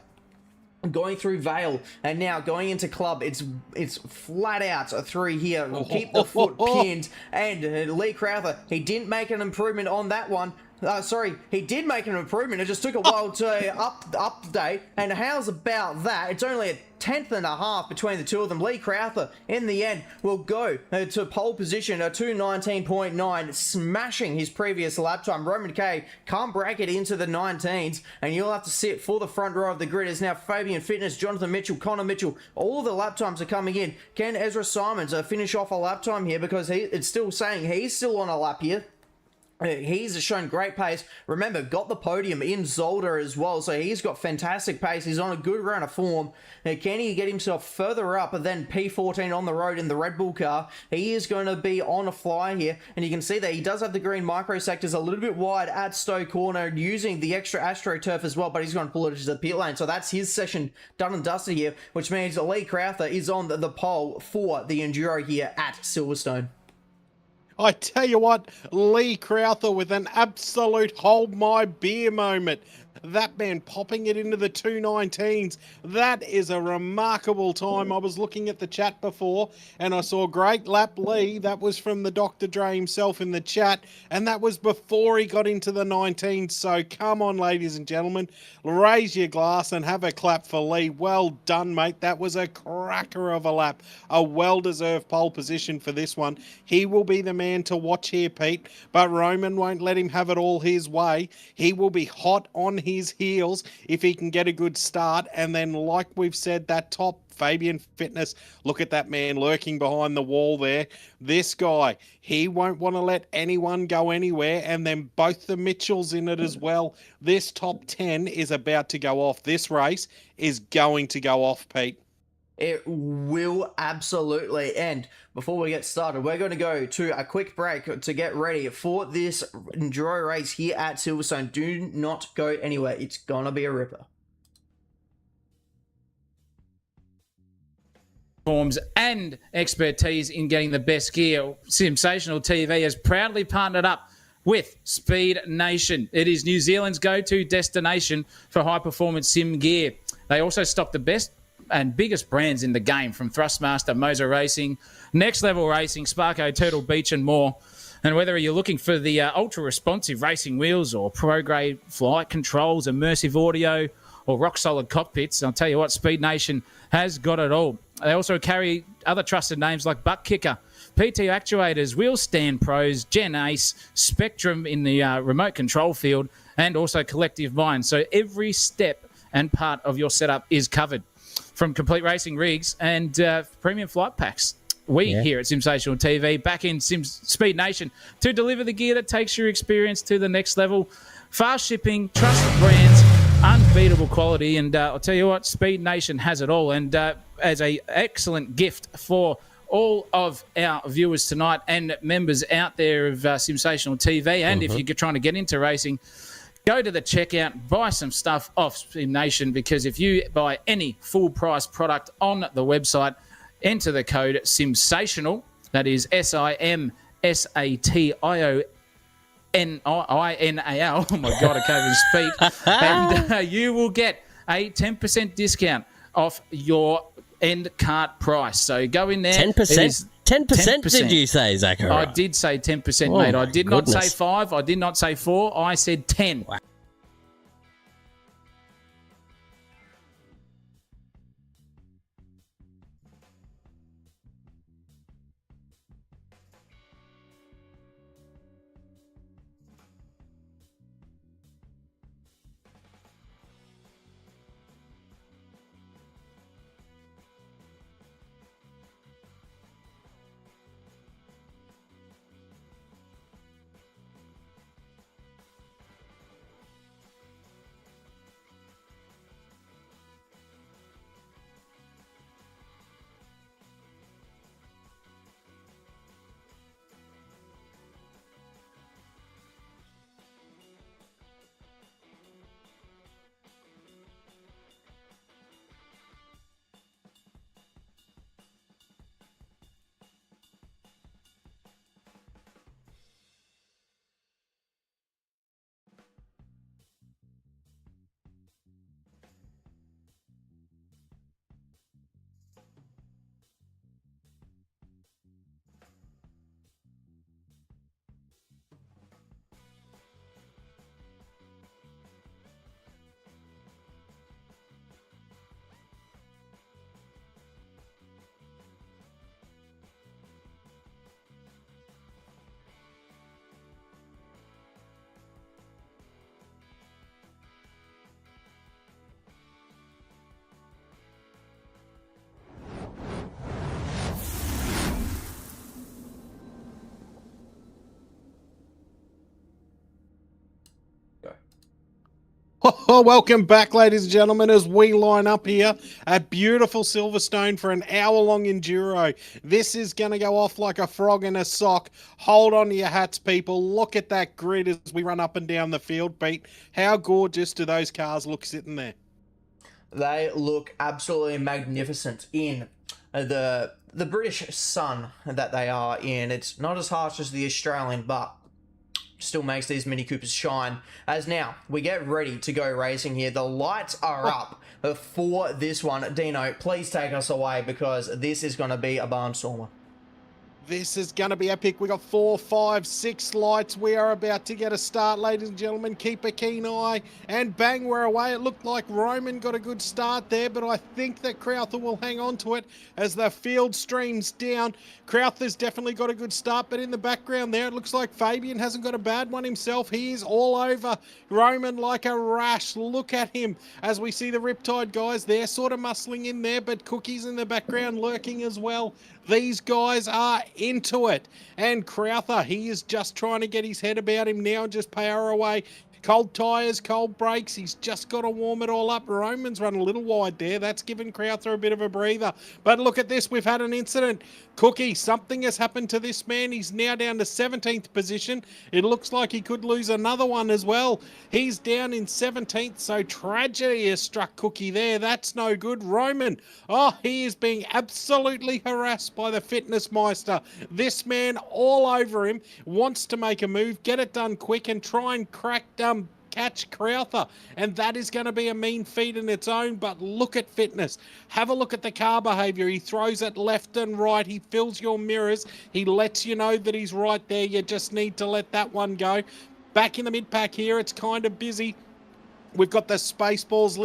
going through Vale, and now going into Club. It's flat out through here. We'll keep the foot pinned, and Lee Crowther, he didn't make an improvement on that one. Sorry, he did make an improvement. It just took a while to update. And how's about that? It's only a tenth and a half between the two of them. Lee Crowther, in the end, will go to pole position, a 2:19.9, smashing his previous lap time. Roman Kay can't break it into the 19s, and you'll have to sit for the front row of the grid. As now Fabian Fitness, Jonathan Mitchell, Connor Mitchell, all of the lap times are coming in. Can Ezra Simons finish off a lap time here? Because it's still saying he's still on a lap here. He's shown great pace. Remember, got the podium in Zolder as well, so he's got fantastic pace. He's on a good run of form. Can he get himself further up than P14 on the road in the Red Bull car? He is going to be on a fly here, and you can see that he does have the green micro sectors a little bit wide at Stowe Corner, using the extra AstroTurf as well, but he's going to pull it into the pit lane. So that's his session done and dusted here, which means Lee Crowther is on the pole for the Enduro here at Silverstone. I tell you what, Lee Crowther with an absolute hold my beer moment. That man popping it into the 2:19s. That is a remarkable time. I was looking at the chat before and I saw great lap Lee. That was from the Dr. Dre himself in the chat. And that was before he got into the 19s. So come on, ladies and gentlemen, raise your glass and have a clap for Lee. Well done, mate. That was a cracker of a lap. A well-deserved pole position for this one. He will be the man to watch here, Pete. But Roman won't let him have it all his way. He will be hot on his heels if he can get a good start. And then, like we've said, that top Fabian Fitness, look at that man lurking behind the wall there. This guy, he won't want to let anyone go anywhere. And then both the Mitchells in it as well. This top 10 is about to go off. This race is going to go off, Pete. It will absolutely. And before we get started, we're going to go to a quick break to get ready for this Enduro race here at Silverstone. Do not go anywhere. It's going to be a ripper. Forms and expertise in getting the best gear. Sensational TV has proudly partnered up with Speed Nation. It is New Zealand's go-to destination for high-performance sim gear. They also stock the best and biggest brands in the game, from Thrustmaster, Moser Racing, Next Level Racing, Sparko, Turtle Beach, and more. And whether you're looking for the ultra-responsive racing wheels or pro-grade flight controls, immersive audio, or rock-solid cockpits, I'll tell you what, Speed Nation has got it all. They also carry other trusted names like Butt Kicker, PT Actuators, Wheel Stand Pros, Gen Ace, Spectrum in the remote control field, and also Collective Mind. So every step and part of your setup is covered, from complete racing rigs and premium flight packs. We here at Sensational TV, back in Speed Nation, to deliver the gear that takes your experience to the next level. Fast shipping, trusted brands, unbeatable quality, and I'll tell you what, Speed Nation has it all. And as an excellent gift for all of our viewers tonight and members out there of Sensational TV, and if you're trying to get into racing, go to the checkout, buy some stuff off Speed Nation, because if you buy any full price product on the website, enter the code SIMSATIONAL, that is SIMSATIONAL. Oh my God, I can't even speak. And you will get a 10% discount off your end cart price. So go in there. 10%? 10% did you say, Zachary? I did say 10%, mate. I did not say 5. I did not say 4. I said 10. Wow. Oh, welcome back, ladies and gentlemen, as we line up here at beautiful Silverstone for an hour-long enduro. This is going to go off like a frog in a sock. Hold on to your hats, people. Look at that grid as we run up and down the field, Pete. How gorgeous do those cars look sitting there? They look absolutely magnificent in the British sun that they are in. It's not as harsh as the Australian, but still makes these Mini Coopers shine. As now we get ready to go racing here. The lights are up for this one. Dino, please take us away, because this is going to be a barnstormer. This is going to be epic. We got 4, 5, 6 lights. We are about to get a start, ladies and gentlemen. Keep a keen eye. And bang, we're away. It looked like Roman got a good start there, but I think that Crowther will hang on to it as the field streams down. Crowther's definitely got a good start, but in the background there, it looks like Fabian hasn't got a bad one himself. He is all over Roman like a rash. Look at him as we see the Riptide guys. They're sort of muscling in there, but Cookie's in the background lurking as well. These guys are into it. And Crowther, he is just trying to get his head about him now and just power away. Cold tyres, cold brakes. He's just got to warm it all up. Roman's run a little wide there. That's given Crowther a bit of a breather. But look at this. We've had an incident. Cookie, something has happened to this man. He's now down to 17th position. It looks like he could lose another one as well. He's down in 17th, so tragedy has struck Cookie there. That's no good. Roman, oh, he is being absolutely harassed by the fitness meister. This man all over him, wants to make a move, get it done quick and try and catch Crowther, and that is going to be a mean feat in its own. But look at fitness. Have a look at the car behavior. He throws it left and right. He fills your mirrors. He lets you know that he's right there. You just need to let that one go. Back in the mid-pack here, it's kind of busy. We've got the Spaceballs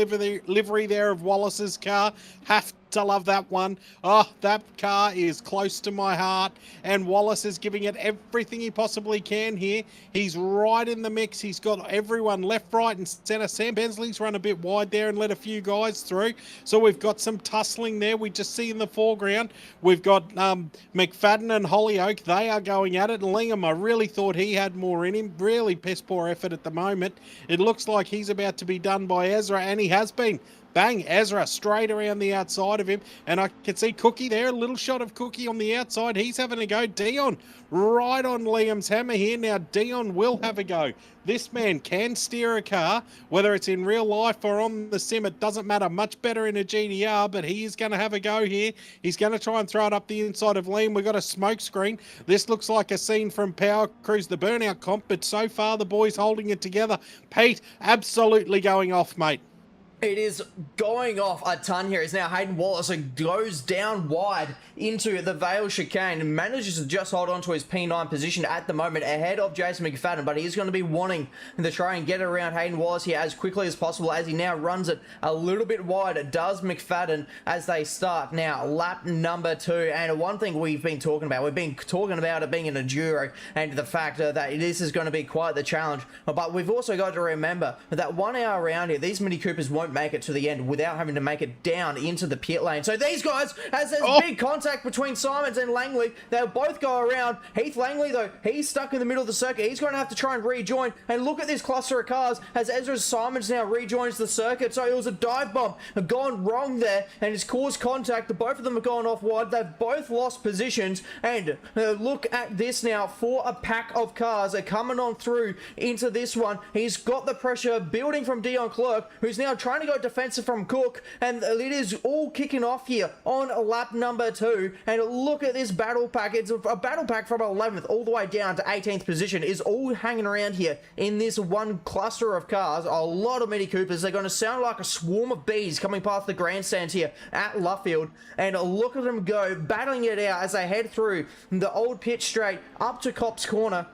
livery there of Wallace's car. Have to love that one. Oh, that car is close to my heart. And Wallace is giving it everything he possibly can here. He's right in the mix. He's got everyone left, right and centre. Sam Bensley's run a bit wide there and let a few guys through. So we've got some tussling there. We just see in the foreground. We've got McFadden and Hollyoak. They are going at it. Lingham, I really thought he had more in him. Really piss poor effort at the moment. It looks like he's about to be done by Ezra, and he has been. Bang, Ezra straight around the outside of him. And I can see Cookie there, a little shot of Cookie on the outside. He's having a go. Dion right on Liam's hammer here. Now Dion will have a go. This man can steer a car, whether it's in real life or on the sim. It doesn't matter. Much better in a GDR, but he is going to have a go here. He's going to try and throw it up the inside of Liam. We've got a smoke screen. This looks like a scene from Power Cruise, the Burnout comp, but so far the boys holding it together. Pete, absolutely going off, mate. It is going off a ton here. It's now Hayden Wallace who goes down wide into the Vale chicane and manages to just hold on to his P9 position at the moment ahead of Jason McFadden, but he's going to be wanting to try and get around Hayden Wallace here as quickly as possible as he now runs it a little bit wide. Does McFadden as they start now lap number 2. And one thing we've been talking about it being an enduro and the fact that this is going to be quite the challenge, but we've also got to remember that 1 hour round here, these Mini Coopers won't make it to the end without having to make it down into the pit lane. So these guys, as there's big contact between Simons and Langley, they'll both go around. Heath Langley, though, he's stuck in the middle of the circuit. He's going to have to try and rejoin. And look at this cluster of cars as Ezra Simons now rejoins the circuit. So it was a dive bomb gone wrong there, and it's caused contact. Both of them have gone off wide. They've both lost positions. And look at this now for a pack of cars are coming on through into this one. He's got the pressure building from Dion Clerk, who's now trying to go defensive from Cook, and it is all kicking off here on lap number 2. And look at this battle pack. It's a battle pack from 11th all the way down to 18th position is all hanging around here in this one cluster of cars. A lot of Mini Coopers. They're going to sound like a swarm of bees coming past the grandstands here at Luffield, and look at them go battling it out as they head through the old pit straight up to Cops Corner.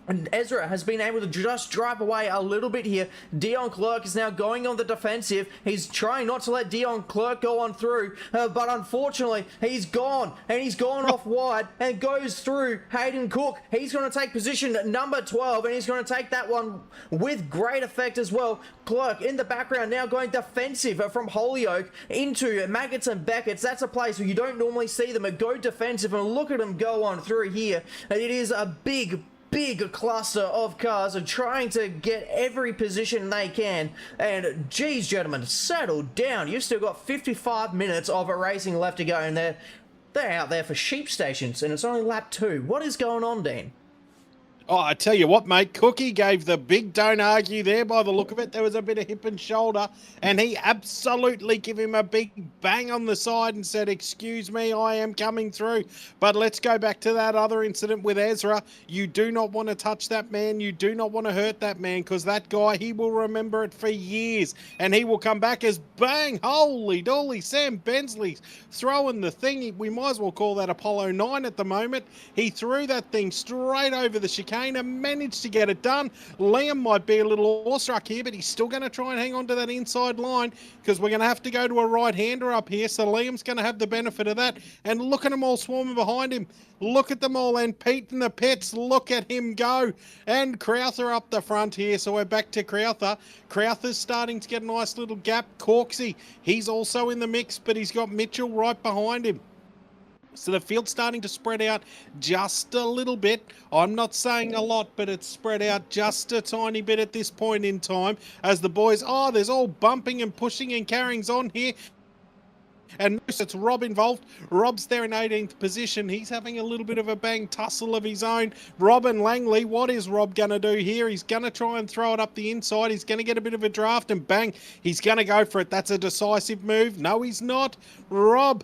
And Ezra has been able to just drive away a little bit here. Dion Clerk is now going on the defensive. He's trying not to let Dion Clerk go on through, but unfortunately, he's gone. And he's gone off wide and goes through Hayden Cook. He's going to take position number 12, and he's going to take that one with great effect as well. Clerk in the background now going defensive from Hollyoak into Maggots and Beckett's. That's a place where you don't normally see them go defensive, and look at them go on through here. And it is a big big cluster of cars are trying to get every position they can. And geez, gentlemen, settle down. You've still got 55 minutes of racing left to go, and they're out there for sheep stations, and it's only lap 2. What is going on, Dean? Oh, I tell you what, mate, Cookie gave the big don't argue there by the look of it. There was a bit of hip and shoulder, and he absolutely gave him a big bang on the side and said, excuse me, I am coming through. But let's go back to that other incident with Ezra. You do not want to touch that man. You do not want to hurt that man, because that guy, he will remember it for years, and he will come back as bang, holy dolly, Sam Bensley's throwing the thing. We might as well call that Apollo 9 at the moment. He threw that thing straight over the chicane and managed to get it done. Liam might be a little awestruck here, but he's still going to try and hang on to that inside line, because we're going to have to go to a right-hander up here, so Liam's going to have the benefit of that. And look at them all swarming behind him. Look at them all, and Pete and the Pets, look at him go. And Crowther up the front here, so we're back to Crowther. Crowther's starting to get a nice little gap. Corksy, he's also in the mix, but he's got Mitchell right behind him. So the field's starting to spread out just a little bit. I'm not saying a lot, but it's spread out just a tiny bit at this point in time as the boys, there's all bumping and pushing and carryings on here. And it's Rob involved. Rob's there in 18th position. He's having a little bit of a bang tussle of his own. Rob and Langley, what is Rob going to do here? He's going to try and throw it up the inside. He's going to get a bit of a draft and bang, he's going to go for it. That's a decisive move. No, he's not. Rob,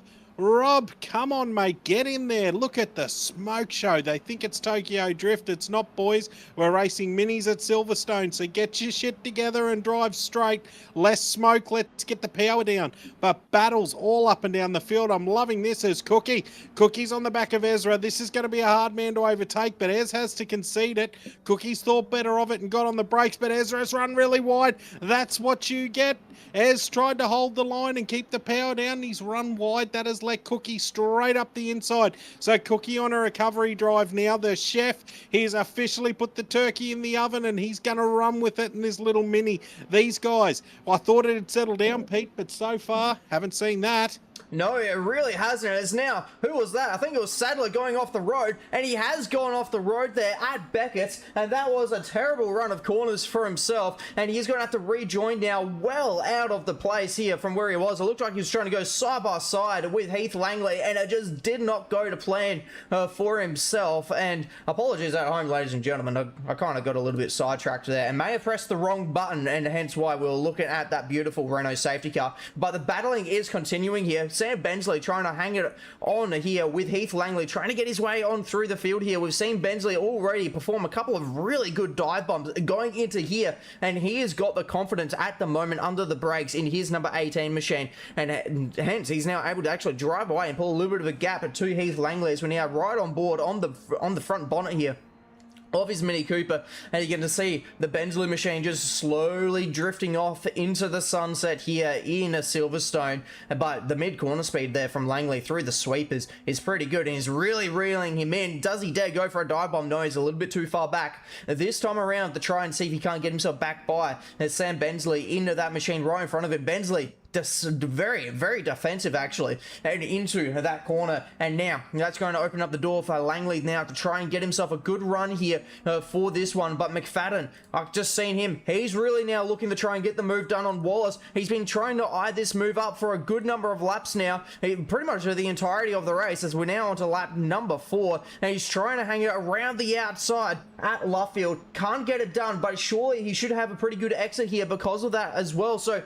come on, mate. Get in there. Look at the smoke show. They think it's Tokyo Drift. It's not, boys. We're racing minis at Silverstone. So get your shit together and drive straight. Less smoke. Let's get the power down. But battles all up and down the field. I'm loving this as Cookie. Cookie's on the back of Ezra. This is going to be a hard man to overtake, but Ez has to concede it. Cookie's thought better of it and got on the brakes, but Ezra's run really wide. That's what you get. Ez tried to hold the line and keep the power down. He's run wide. That has let Cookie straight up the inside. So Cookie on a recovery drive now. The chef, he's officially put the turkey in the oven and he's going to run with it in this little mini. These guys, I thought it had settled down, Pete, but so far, haven't seen that. No, it really hasn't. It's now, who was that? I think it was Sadler going off the road, and he has gone off the road there at Beckett's, and that was a terrible run of corners for himself, and he's going to have to rejoin now well out of the place here from where he was. It looked like he was trying to go side by side with Heath Langley, and it just did not go to plan for himself, and apologies at home, ladies and gentlemen. I kind of got a little bit sidetracked there, and may have pressed the wrong button, and hence why we were looking at that beautiful Renault safety car, but the battling is continuing here. Sam Bensley trying to hang it on here with Heath Langley, trying to get his way on through the field here. We've seen Bensley already perform a couple of really good dive bombs going into here, and he has got the confidence at the moment under the brakes in his number 18 machine, and hence he's now able to actually drive away and pull a little bit of a gap to Heath Langley as we're now right on board on the front bonnet here of his Mini Cooper, and you're going to see the Bensley machine just slowly drifting off into the sunset here in a Silverstone. But the mid-corner speed there from Langley through the sweepers is pretty good, and he's really reeling him in. Does he dare go for a dive bomb? No, he's a little bit too far back this time around to try and see if he can't get himself back by Sam Bensley into that machine right in front of him. Bensley very, very defensive actually, and into that corner, and now that's going to open up the door for Langley now to try and get himself a good run here for this one. But McFadden, I've just seen him, he's really now looking to try and get the move done on Wallace. He's been trying to eye this move up for a good number of laps now, pretty much the entirety of the race, as we're now on to lap number 4, and he's trying to hang it around the outside at Luffield. Can't get it done, but surely he should have a pretty good exit here because of that as well. So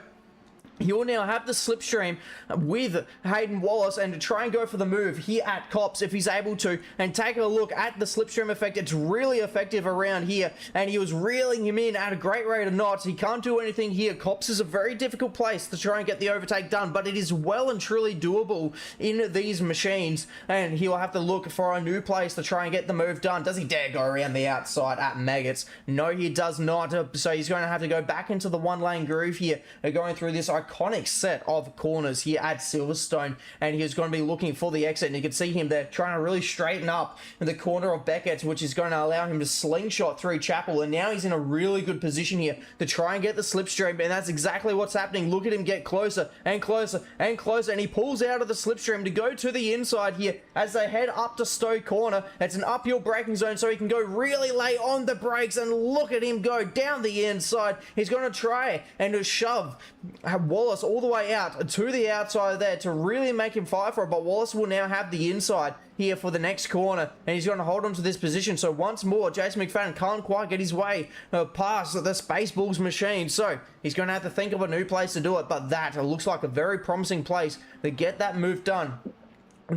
he'll now have the slipstream with Hayden Wallace and to try and go for the move here at Cops if he's able to, and take a look at the slipstream effect. It's really effective around here, and he was reeling him in at a great rate of knots. He can't do anything here. Cops is a very difficult place to try and get the overtake done, but it is well and truly doable in these machines, and he'll have to look for a new place to try and get the move done. Does he dare go around the outside at Maggots? No, he does not. So he's going to have to go back into the one-lane groove here, going through this iconic set of corners here at Silverstone, and he's going to be looking for the exit, and you can see him there trying to really straighten up in the corner of Beckett's, which is going to allow him to slingshot through Chapel, and now he's in a really good position here to try and get the slipstream, and that's exactly what's happening. Look at him get closer and closer and closer, and he pulls out of the slipstream to go to the inside here as they head up to Stowe Corner. It's an uphill braking zone, so he can go really late on the brakes, and look at him go down the inside. He's going to try and to shove Wallace all the way out to the outside there to really make him fight for it, but Wallace will now have the inside here for the next corner, and he's going to hold on to this position. So once more, Jason McFadden can't quite get his way past the Spaceballs machine, so he's going to have to think of a new place to do it, but that looks like a very promising place to get that move done.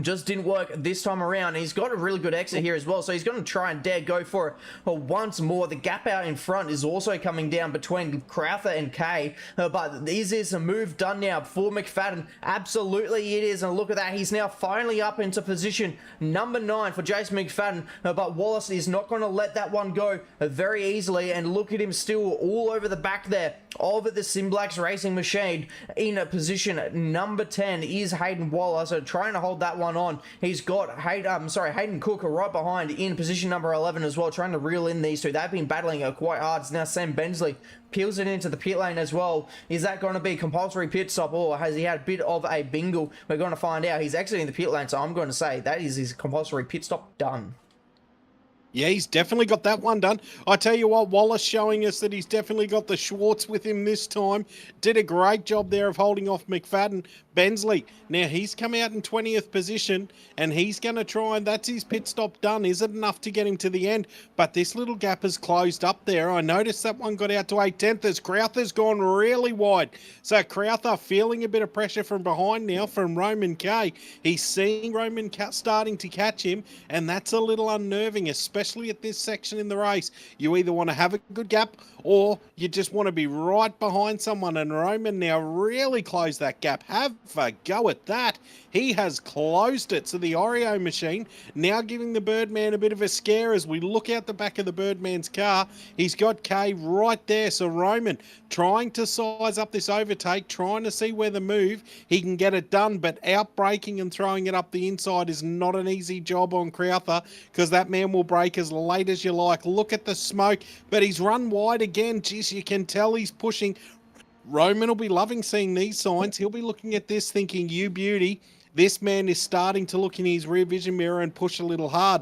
Just didn't work this time around. He's got a really good exit here as well, so he's going to try and dare go for it. But once more, the gap out in front is also coming down between Crowther and Kay. But is this a move done now for McFadden? Absolutely it is, and look at that. He's now finally up into position number 9 for Jason McFadden, but Wallace is not going to let that one go very easily, and look at him still all over the back there of the Simblacks Racing Machine. In position number 10 is Hayden Waller, so trying to hold that one on. He's got Hayden Cook right behind in position number 11 as well, trying to reel in these two. They've been battling quite hard. It's now Sam Bensley peels it into the pit lane as well. Is that going to be compulsory pit stop, or has he had a bit of a bingle? We're going to find out. He's exiting the pit lane, so I'm going to say that is his compulsory pit stop done. Yeah, he's definitely got that one done. I tell you what, Wallace showing us that he's definitely got the Schwartz with him this time. Did a great job there of holding off McFadden. Bensley, now he's come out in 20th position, and he's going to try, and that's his pit stop done. Is it enough to get him to the end? But this little gap has closed up there. I noticed that one got out to 8/10 as Crowther's gone really wide. So Crowther feeling a bit of pressure from behind now from Roman K. He's seeing Roman K starting to catch him, and that's a little unnerving, especially at this section in the race. You either want to have a good gap, or you just want to be right behind someone, and Roman now really closed that gap. Have a go at that. He has closed it. So the Oreo machine now giving the Birdman a bit of a scare as we look out the back of the Birdman's car. He's got Kay right there. So Roman trying to size up this overtake, trying to see where the move he can get it done, but out braking and throwing it up the inside is not an easy job on Crowther, because that man will brake as late as you like. Look at the smoke, but he's run wide again. Geez, you can tell he's pushing. Roman will be loving seeing these signs. He'll be looking at this thinking, you beauty, this man is starting to look in his rear vision mirror and push a little hard.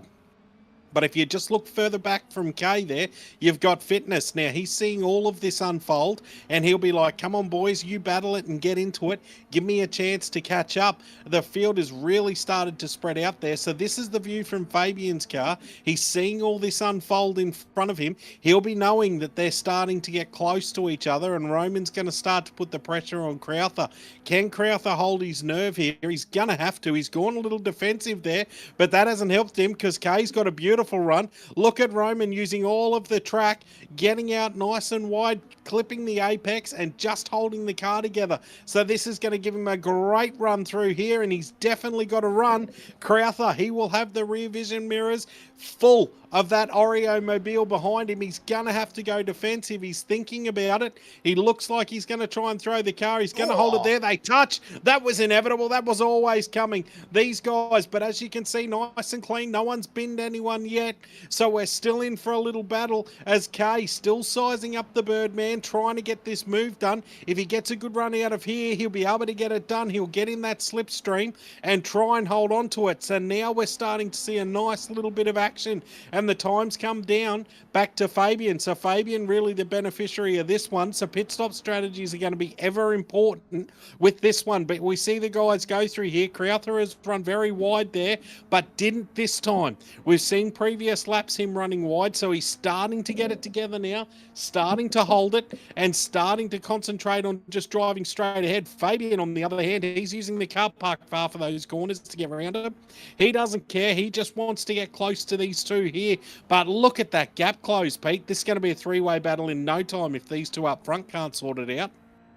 But if you just look further back from Kay there, you've got Fitness. Now, he's seeing all of this unfold, and he'll be like, come on, boys, you battle it and get into it. Give me a chance to catch up. The field has really started to spread out there. So this is the view from Fabian's car. He's seeing all this unfold in front of him. He'll be knowing that they're starting to get close to each other, and Roman's going to start to put the pressure on Crowther. Can Crowther hold his nerve here? He's going to have to. He's gone a little defensive there, but that hasn't helped him because Kay's got a beautiful run. Look at Roman using all of the track, getting out nice and wide, clipping the apex and just holding the car together. So this is going to give him a great run through here, and he's definitely got a run. Crowther, he will have the rear vision mirrors full of that Oreo mobile behind him. He's going to have to go defensive. He's thinking about it. He looks like he's going to try and throw the car. He's going to hold it there. They touch. That was inevitable. That was always coming. These guys, but as you can see, nice and clean. No one's binned anyone yet. So we're still in for a little battle as Kay still sizing up the Birdman, trying to get this move done. If he gets a good run out of here, he'll be able to get it done. He'll get in that slipstream and try and hold on to it. So now we're starting to see a nice little bit of action, and the times come down back to Fabian. So Fabian really the beneficiary of this one. So pit stop strategies are going to be ever important with this one. But we see the guys go through here. Crowther has run very wide there, but didn't this time. We've seen previous laps him running wide, so he's starting to get it together now, starting to hold it and starting to concentrate on just driving straight ahead. Fabian, on the other hand, he's using the car park far for those corners to get around him. He doesn't care. He just wants to get close to these two here. But look at that gap close, Pete. This is going to be a three-way battle in no time if these two up front can't sort it out.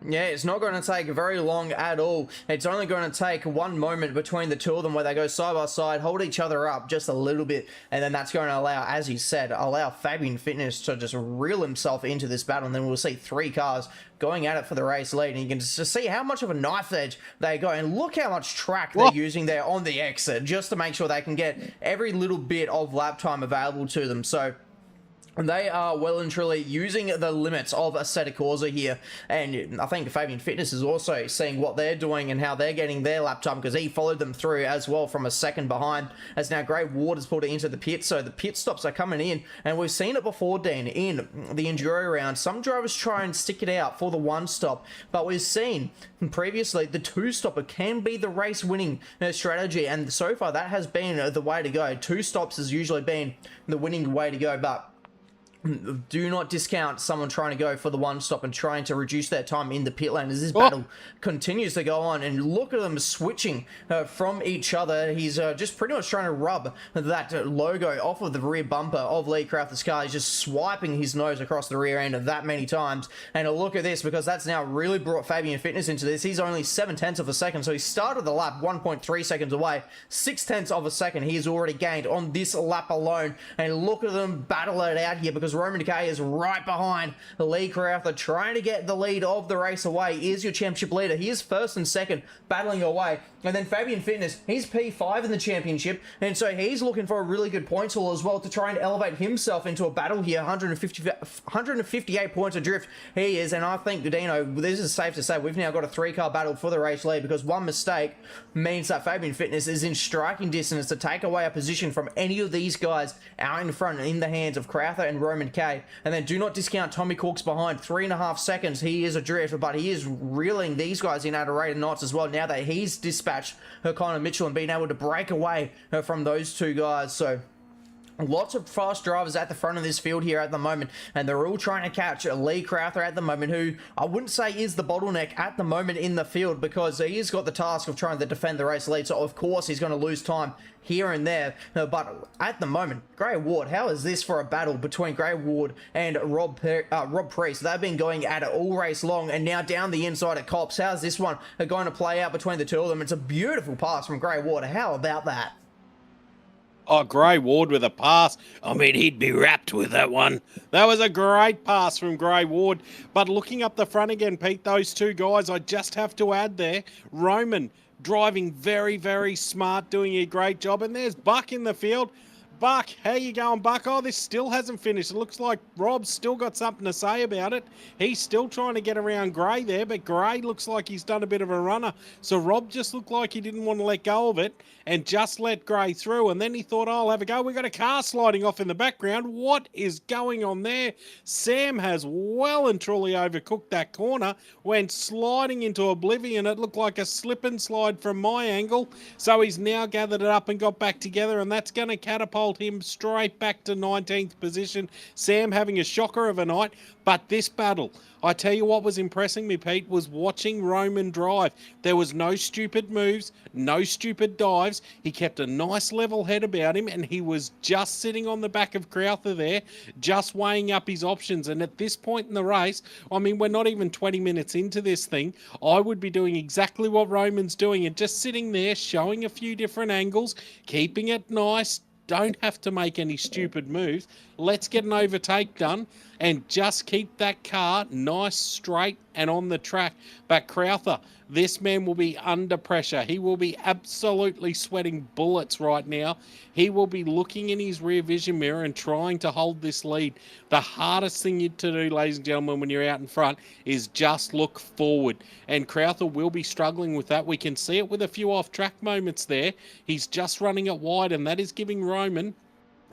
Yeah, it's not going to take very long at all. It's only going to take one moment between the two of them where they go side by side, hold each other up just a little bit, and then that's going to allow, as he said, allow Fabian Fitness to just reel himself into this battle, and then we'll see 3 cars going at it for the race lead, and you can just see how much of a knife edge they go, and look how much track they're using there on the exit just to make sure they can get every little bit of lap time available to them. So they are well and truly using the limits of Assetto Corsa here, and I think Fabian Fitness is also seeing what they're doing and how they're getting their lap time, because he followed them through as well from a second behind, as now Grey Ward has pulled it into the pit, so the pit stops are coming in, and we've seen it before, Dean, in the Enduro round. Some drivers try and stick it out for the 1-stop, but we've seen previously the 2-stopper can be the race-winning strategy, and so far that has been the way to go. 2 stops has usually been the winning way to go, but do not discount someone trying to go for the 1-stop and trying to reduce their time in the pit lane as this battle continues to go on. And look at them switching from each other. He's just pretty much trying to rub that logo off of the rear bumper of Lee Crowther's car. He's just swiping his nose across the rear end of that many times. And look at this, because that's now really brought Fabian Fitness into this. He's only 7/10 of a second, so he started the lap 1.3 seconds away. 6/10 of a second he has already gained on this lap alone. And look at them battle it out here, because Roman Decay is right behind Lee Crowther, trying to get the lead of the race away. Is your championship leader. He is first and second, battling away. And then Fabian Fitness, he's P5 in the championship, and so he's looking for a really good points haul as well to try and elevate himself into a battle here. 158 points adrift he is, and I think, Dino, this is safe to say we've now got a 3-car battle for the race lead, because one mistake means that Fabian Fitness is in striking distance to take away a position from any of these guys out in front in the hands of Crowther and Roman K. And then do not discount Tommy Cook's behind, 3.5 seconds. He is adrift, but he is reeling these guys in at a rate of knots as well now that he's dispatched Connor Mitchell and being able to break away from those 2 guys. So lots of fast drivers at the front of this field here at the moment, and they're all trying to catch Lee Crowther at the moment, who I wouldn't say is the bottleneck at the moment in the field, because he's got the task of trying to defend the race lead, so of course he's going to lose time here and there. But at the moment, Grey Ward, how is this for a battle between Grey Ward and Rob Priest? They've been going at it all race long, and now down the inside at Cops. How's this one going to play out between the two of them? It's a beautiful pass from Grey Ward. How about that? Oh, Grey Ward with a pass. I mean, he'd be wrapped with that one. That was a great pass from Grey Ward. But looking up the front again, Pete, those 2 guys, I just have to add there, Roman driving very, very smart, doing a great job. And there's Buck in the field. Buck, how you going, Buck? Oh, this still hasn't finished. It looks like Rob's still got something to say about it. He's still trying to get around Gray there, but Gray looks like he's done a bit of a runner. So Rob just looked like he didn't want to let go of it and just let Gray through. And then he thought, oh, I'll have a go. We've got a car sliding off in the background. What is going on there? Sam has well and truly overcooked that corner, went sliding into oblivion. It looked like a slip and slide from my angle. So he's now gathered it up and got back together, and that's going to catapult him straight back to 19th position. Sam having a shocker of a night. But this battle, I tell you what was impressing me, Pete, was watching Roman drive. There was no stupid moves, no stupid dives. He kept a nice level head about him, and he was just sitting on the back of Crowther there, just weighing up his options. And at this point in the race, I mean, we're not even 20 minutes into this thing. I would be doing exactly what Roman's doing and just sitting there, showing a few different angles, keeping it nice. Don't have to make any stupid moves. Let's get an overtake done and just keep that car nice, straight, and on the track. But Crowther, this man will be under pressure. He will be absolutely sweating bullets right now. He will be looking in his rear vision mirror and trying to hold this lead. The hardest thing to do, ladies and gentlemen, when you're out in front is just look forward. And Crowther will be struggling with that. We can see it with a few off-track moments there. He's just running it wide, and that is giving Roman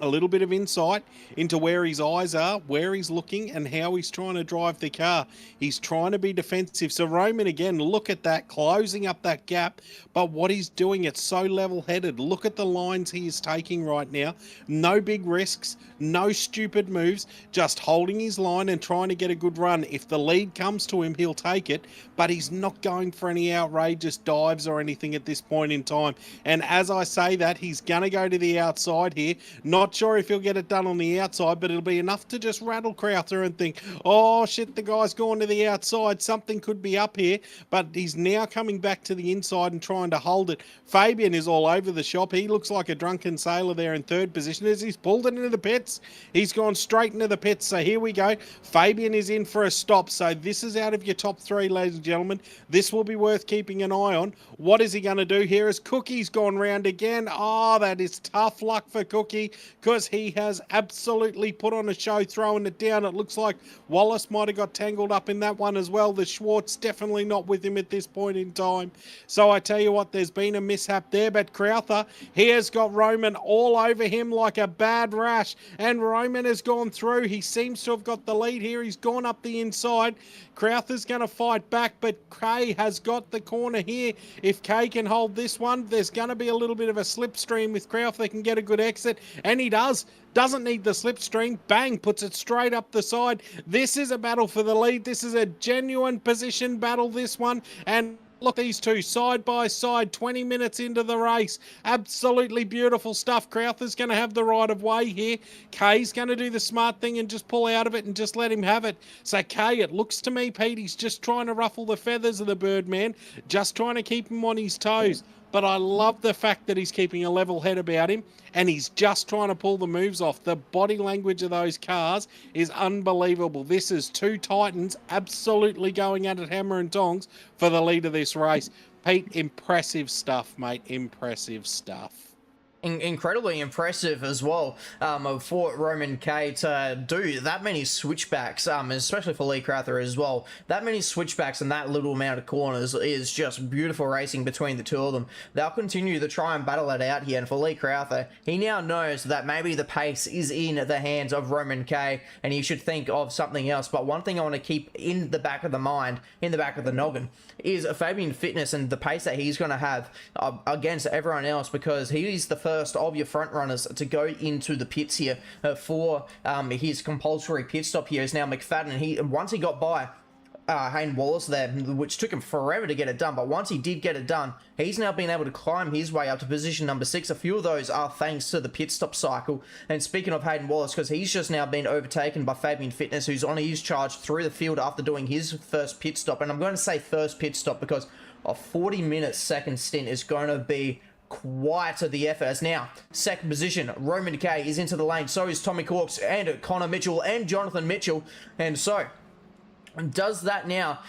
a little bit of insight into where his eyes are, where he's looking, and how he's trying to drive the car. He's trying to be defensive. So Roman, again, look at that, closing up that gap. But what he's doing, it's so level-headed. Look at the lines he is taking right now. No big risks, no stupid moves, just holding his line and trying to get a good run. If the lead comes to him, he'll take it, but he's not going for any outrageous dives or anything at this point in time. And as I say that, he's going to go to the outside here. Not Not sure if he'll get it done on the outside, but it'll be enough to just rattle Crowther and think, oh shit, the guy's gone to the outside. Something could be up here, but he's now coming back to the inside and trying to hold it. Fabian is all over the shop. He looks like a drunken sailor there in third position as he's pulled it into the pits. He's gone straight into the pits. So here we go. Fabian is in for a stop. So this is out of your top three, ladies and gentlemen. This will be worth keeping an eye on. What is he going to do here as Cookie's gone round again? Oh, that is tough luck for Cookie because he has absolutely put on a show throwing it down. It looks like Wallace might have got tangled up in that one as well. The Schwartz definitely not with him at this point in time. So I tell you what, there's been a mishap there, but Crowther, he has got Roman all over him like a bad rash, and Roman has gone through. He seems to have got the lead here. He's gone up the inside. Crowther's going to fight back, but Kay has got the corner here. If Kay can hold this one, there's going to be a little bit of a slipstream with Crowther. They can get a good exit, and he does. Doesn't need the slipstream. Bang, puts it straight up the side. This is a battle for the lead. This is a genuine position battle, this one, and look, these two side by side, 20 minutes into the race. Absolutely beautiful stuff. Crowther's going to have the right of way here. Kay's going to do the smart thing and just pull out of it and just let him have it. So Kay, it looks to me, Pete, he's just trying to ruffle the feathers of the Birdman, just trying to keep him on his toes. But I love the fact that he's keeping a level head about him and he's just trying to pull the moves off. The body language of those cars is unbelievable. This is two Titans absolutely going at it hammer and tongs for the lead of this race. Pete, impressive stuff, mate. Impressive stuff. Incredibly impressive as well for Roman K to do that many switchbacks, especially for Lee Crowther as well. That many switchbacks and that little amount of corners is just beautiful racing between the two of them. They'll continue to try and battle it out here, and for Lee Crowther, he now knows that maybe the pace is in the hands of Roman K and he should think of something else. But one thing I want to keep in the back of the mind, in the back of the noggin, is Fabian Fitness and the pace that he's going to have against everyone else, because he is the first of your front runners to go into the pits here for his compulsory pit stop here is now McFadden. Once he got by Hayden Wallace there, which took him forever to get it done, but once he did get it done, he's now been able to climb his way up to position number 6. A few of those are thanks to the pit stop cycle. And speaking of Hayden Wallace, because he's just now been overtaken by Fabian Fitness, who's on his charge through the field after doing his first pit stop. And I'm going to say first pit stop because a 40-minute second stint is going to be quite the effort. As now, second position, Roman K is into the lane. So is Tommy Corks and Connor Mitchell and Jonathan Mitchell. And so, does that now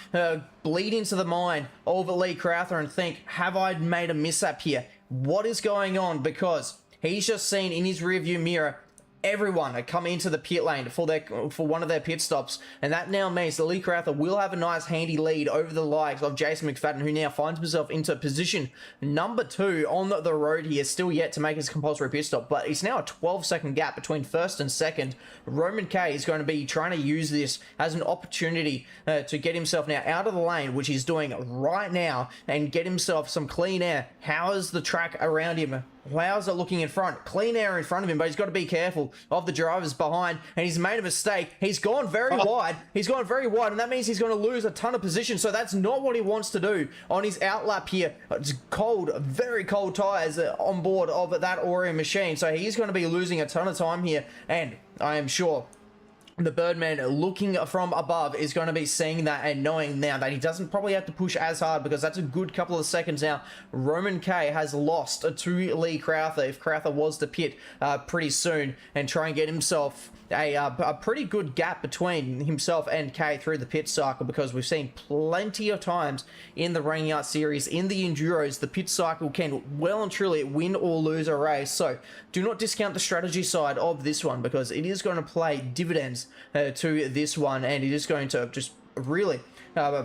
bleed into the mind of Lee Crowther and think, have I made a mishap here? What is going on? Because he's just seen in his rearview mirror everyone come into the pit lane for one of their pit stops, and that now means that Lee Crowther will have a nice handy lead over the likes of Jason McFadden, who now finds himself into position number 2 on the road. He is still yet to make his compulsory pit stop, but it's now a 12-second gap between first and second. Roman K is going to be trying to use this as an opportunity to get himself now out of the lane, which he's doing right now, and get himself some clean air. How is the track around him? How's it looking in front? Clean air in front of him, but he's got to be careful of the drivers behind, and he's made a mistake. He's gone very wide. He's gone very wide, and that means he's going to lose a ton of position, so that's not what he wants to do on his outlap here. It's cold, very cold tyres on board of that Orion machine, so he's going to be losing a ton of time here, and I am sure the Birdman, looking from above, is going to be seeing that and knowing now that he doesn't probably have to push as hard, because that's a good couple of seconds now. Roman K has lost to Lee Crowther if Crowther was to pit pretty soon and try and get himself a pretty good gap between himself and K through the pit cycle, because we've seen plenty of times in the Rangiart series, in the Enduros, the pit cycle can well and truly win or lose a race. So do not discount the strategy side of this one, because it is going to play dividends to this one, and it is going to just really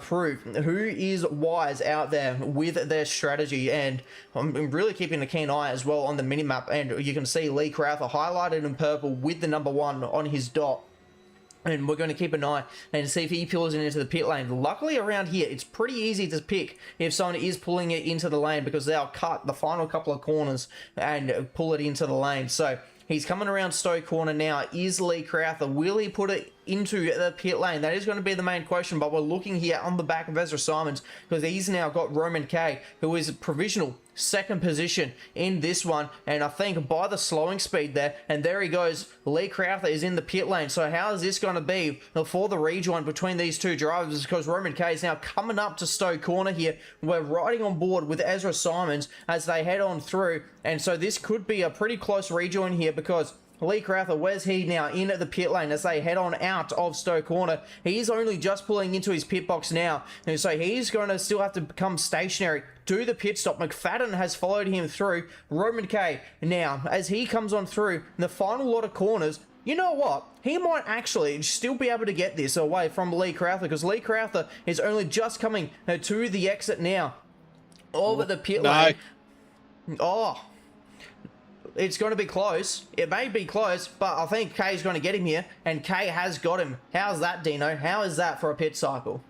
prove who is wise out there with their strategy. And I'm really keeping a keen eye as well on the minimap, and you can see Lee Crowther highlighted in purple with the number 1 on his dot. And we're going to keep an eye and see if he pulls it into the pit lane. Luckily around here, it's pretty easy to pick if someone is pulling it into the lane, because they'll cut the final couple of corners and pull it into the lane. So he's coming around Stowe Corner now. Is Lee Crowther, will he put it into the pit lane? That is going to be the main question, but we're looking here on the back of Ezra Simons, because he's now got Roman K, who is provisional second position in this one, and I think by the slowing speed there, and there he goes, Lee Crowther is in the pit lane. So how is this going to be for the rejoin between these two drivers, because Roman K is now coming up to Stowe Corner here. We're riding on board with Ezra Simons as they head on through, and so this could be a pretty close rejoin here, because Lee Crowther, where's he now? In at the pit lane as they head on out of Stowe Corner. He's only just pulling into his pit box now, and so he's going to still have to become stationary, do the pit stop. McFadden has followed him through. Roman K now, as he comes on through the final lot of corners, you know what? He might actually still be able to get this away from Lee Crowther, because Lee Crowther is only just coming to the exit now over the pit lane. Oh, it's going to be close. It may be close, but I think Kay's going to get him here, and Kay has got him. How's that, Dino? How is that for a pit cycle?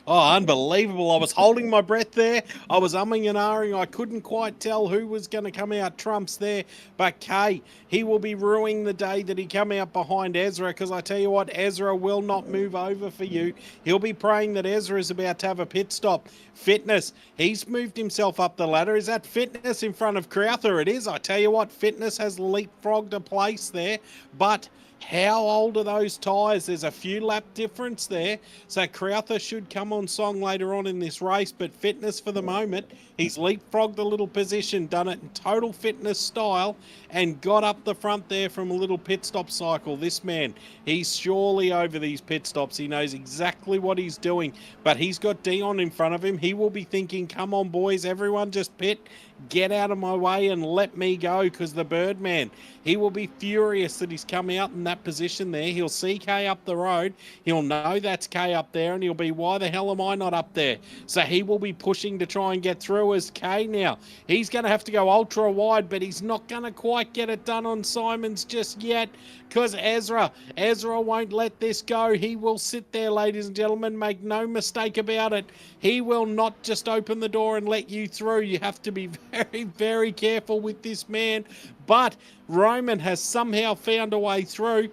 Oh, unbelievable. I was holding my breath there. I was umming and ahhing. I couldn't quite tell who was going to come out trumps there. But Kay, he will be ruining the day that he come out behind Ezra, because I tell you what, Ezra will not move over for you. He'll be praying that Ezra is about to have a pit stop. Fitness, he's moved himself up the ladder. Is that Fitness in front of Crowther? It is. I tell you what, Fitness has leapfrogged a place there, but how old are those tyres? There's a few lap difference there. So Crowther should come on song later on in this race, but Fitness for the moment, he's leapfrogged a little position, done it in total Fitness style, and got up the front there from a little pit stop cycle. This man, he's surely over these pit stops. He knows exactly what he's doing, but he's got Dion in front of him. He will be thinking, come on boys, everyone just pit, get out of my way and let me go, because the Birdman, he will be furious that he's come out in that position there. He'll see K up the road. He'll know that's K up there, and he'll be, why the hell am I not up there? So he will be pushing to try and get through as K now. He's going to have to go ultra wide, but he's not going to quite get it done on Simons just yet, because Ezra won't let this go. He will sit there, ladies and gentlemen. Make no mistake about it. He will not just open the door and let you through. You have to be very, very careful with this man. But Roman has somehow found a way through.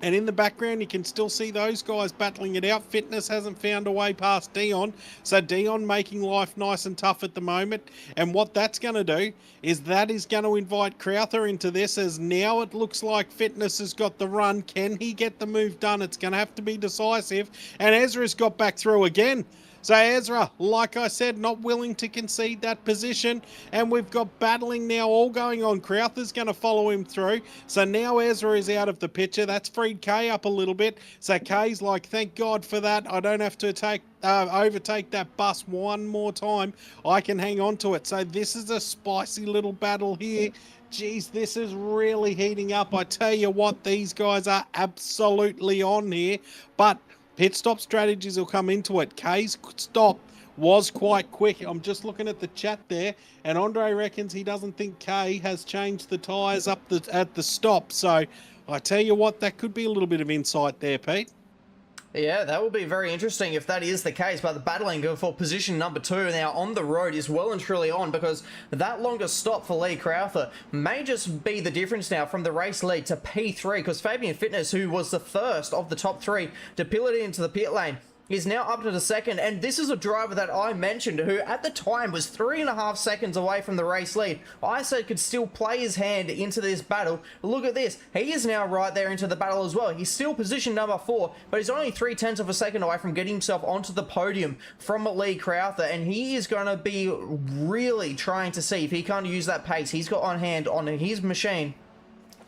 And in the background, you can still see those guys battling it out. Fitness hasn't found a way past Dion. So Dion making life nice and tough at the moment. And what that's going to do is that is going to invite Crowther into this, as now it looks like Fitness has got the run. Can he get the move done? It's going to have to be decisive. And Ezra's got back through again. So Ezra, like I said, not willing to concede that position. And we've got battling now all going on. Crowther's going to follow him through. So now Ezra is out of the picture. That's freed Kay up a little bit. So Kay's like, thank God for that. I don't have to overtake that bus one more time. I can hang on to it. So this is a spicy little battle here. Geez, this is really heating up. I tell you what, these guys are absolutely on here. But pit stop strategies will come into it. Kay's stop was quite quick. I'm just looking at the chat there, and Andre reckons he doesn't think Kay has changed the tyres up at the stop. So I tell you what, that could be a little bit of insight there, Pete. Yeah, that will be very interesting if that is the case. But the battling for position number 2 now on the road is well and truly on, because that longer stop for Lee Crowther may just be the difference now from the race lead to P3, because Fabian Fitness, who was the first of the top 3 to pillot into the pit lane, is now up to the second. And this is a driver that I mentioned who at the time was 3.5 seconds away from the race lead. I said could still play his hand into this battle. Look at this. He is now right there into the battle as well. He's still position number 4, but he's only 0.3 of a second away from getting himself onto the podium from Lee Crowther. And he is going to be really trying to see if he can't use that pace he's got on hand on his machine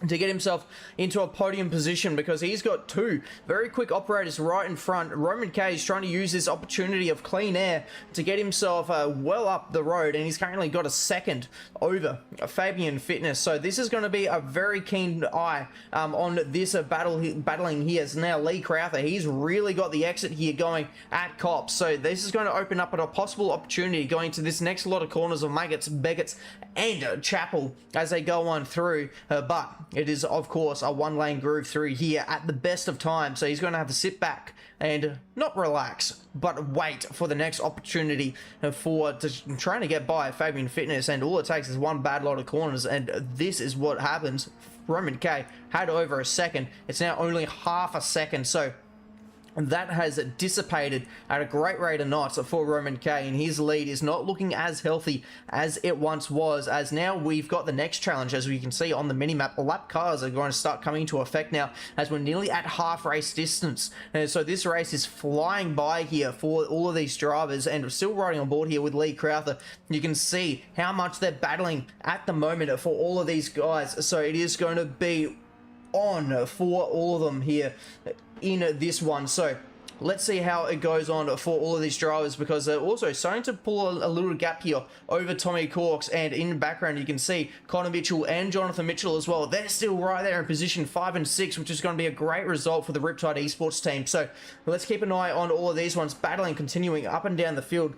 to get himself into a podium position, because he's got 2 very quick operators right in front. Roman K is trying to use this opportunity of clean air to get himself well up the road, and he's currently got a second over Fabian Fitness. So this is going to be a very keen eye on this battling here. So now Lee Crowther, he's really got the exit here going at Cops. So this is going to open up a possible opportunity going to this next lot of corners of Maggots, Begets, and Chapel as they go on through. But it is, of course, a one-lane groove through here at the best of times. So he's going to have to sit back and not relax, but wait for the next opportunity for trying to get by Fabian Fitness. And all it takes is one bad lot of corners, and this is what happens. Roman K had over a second. It's now only half a second. So that has dissipated at a great rate of knots for Roman K, and his lead is not looking as healthy as it once was, as now we've got the next challenge. As we can see on the minimap, the lap cars are going to start coming into effect now as we're nearly at half race distance, and so this race is flying by here for all of these drivers, and still riding on board here with Lee Crowther. You can see how much they're battling at the moment for all of these guys, so it is going to be on for all of them here in this one. So let's see how it goes on for all of these drivers, because they're also starting to pull a little gap here over Tommy Corks, and in the background you can see Connor Mitchell and Jonathan Mitchell as well. They're still right there in position 5 and 6, which is going to be a great result for the Riptide Esports team. So let's keep an eye on all of these ones battling, continuing up and down the field.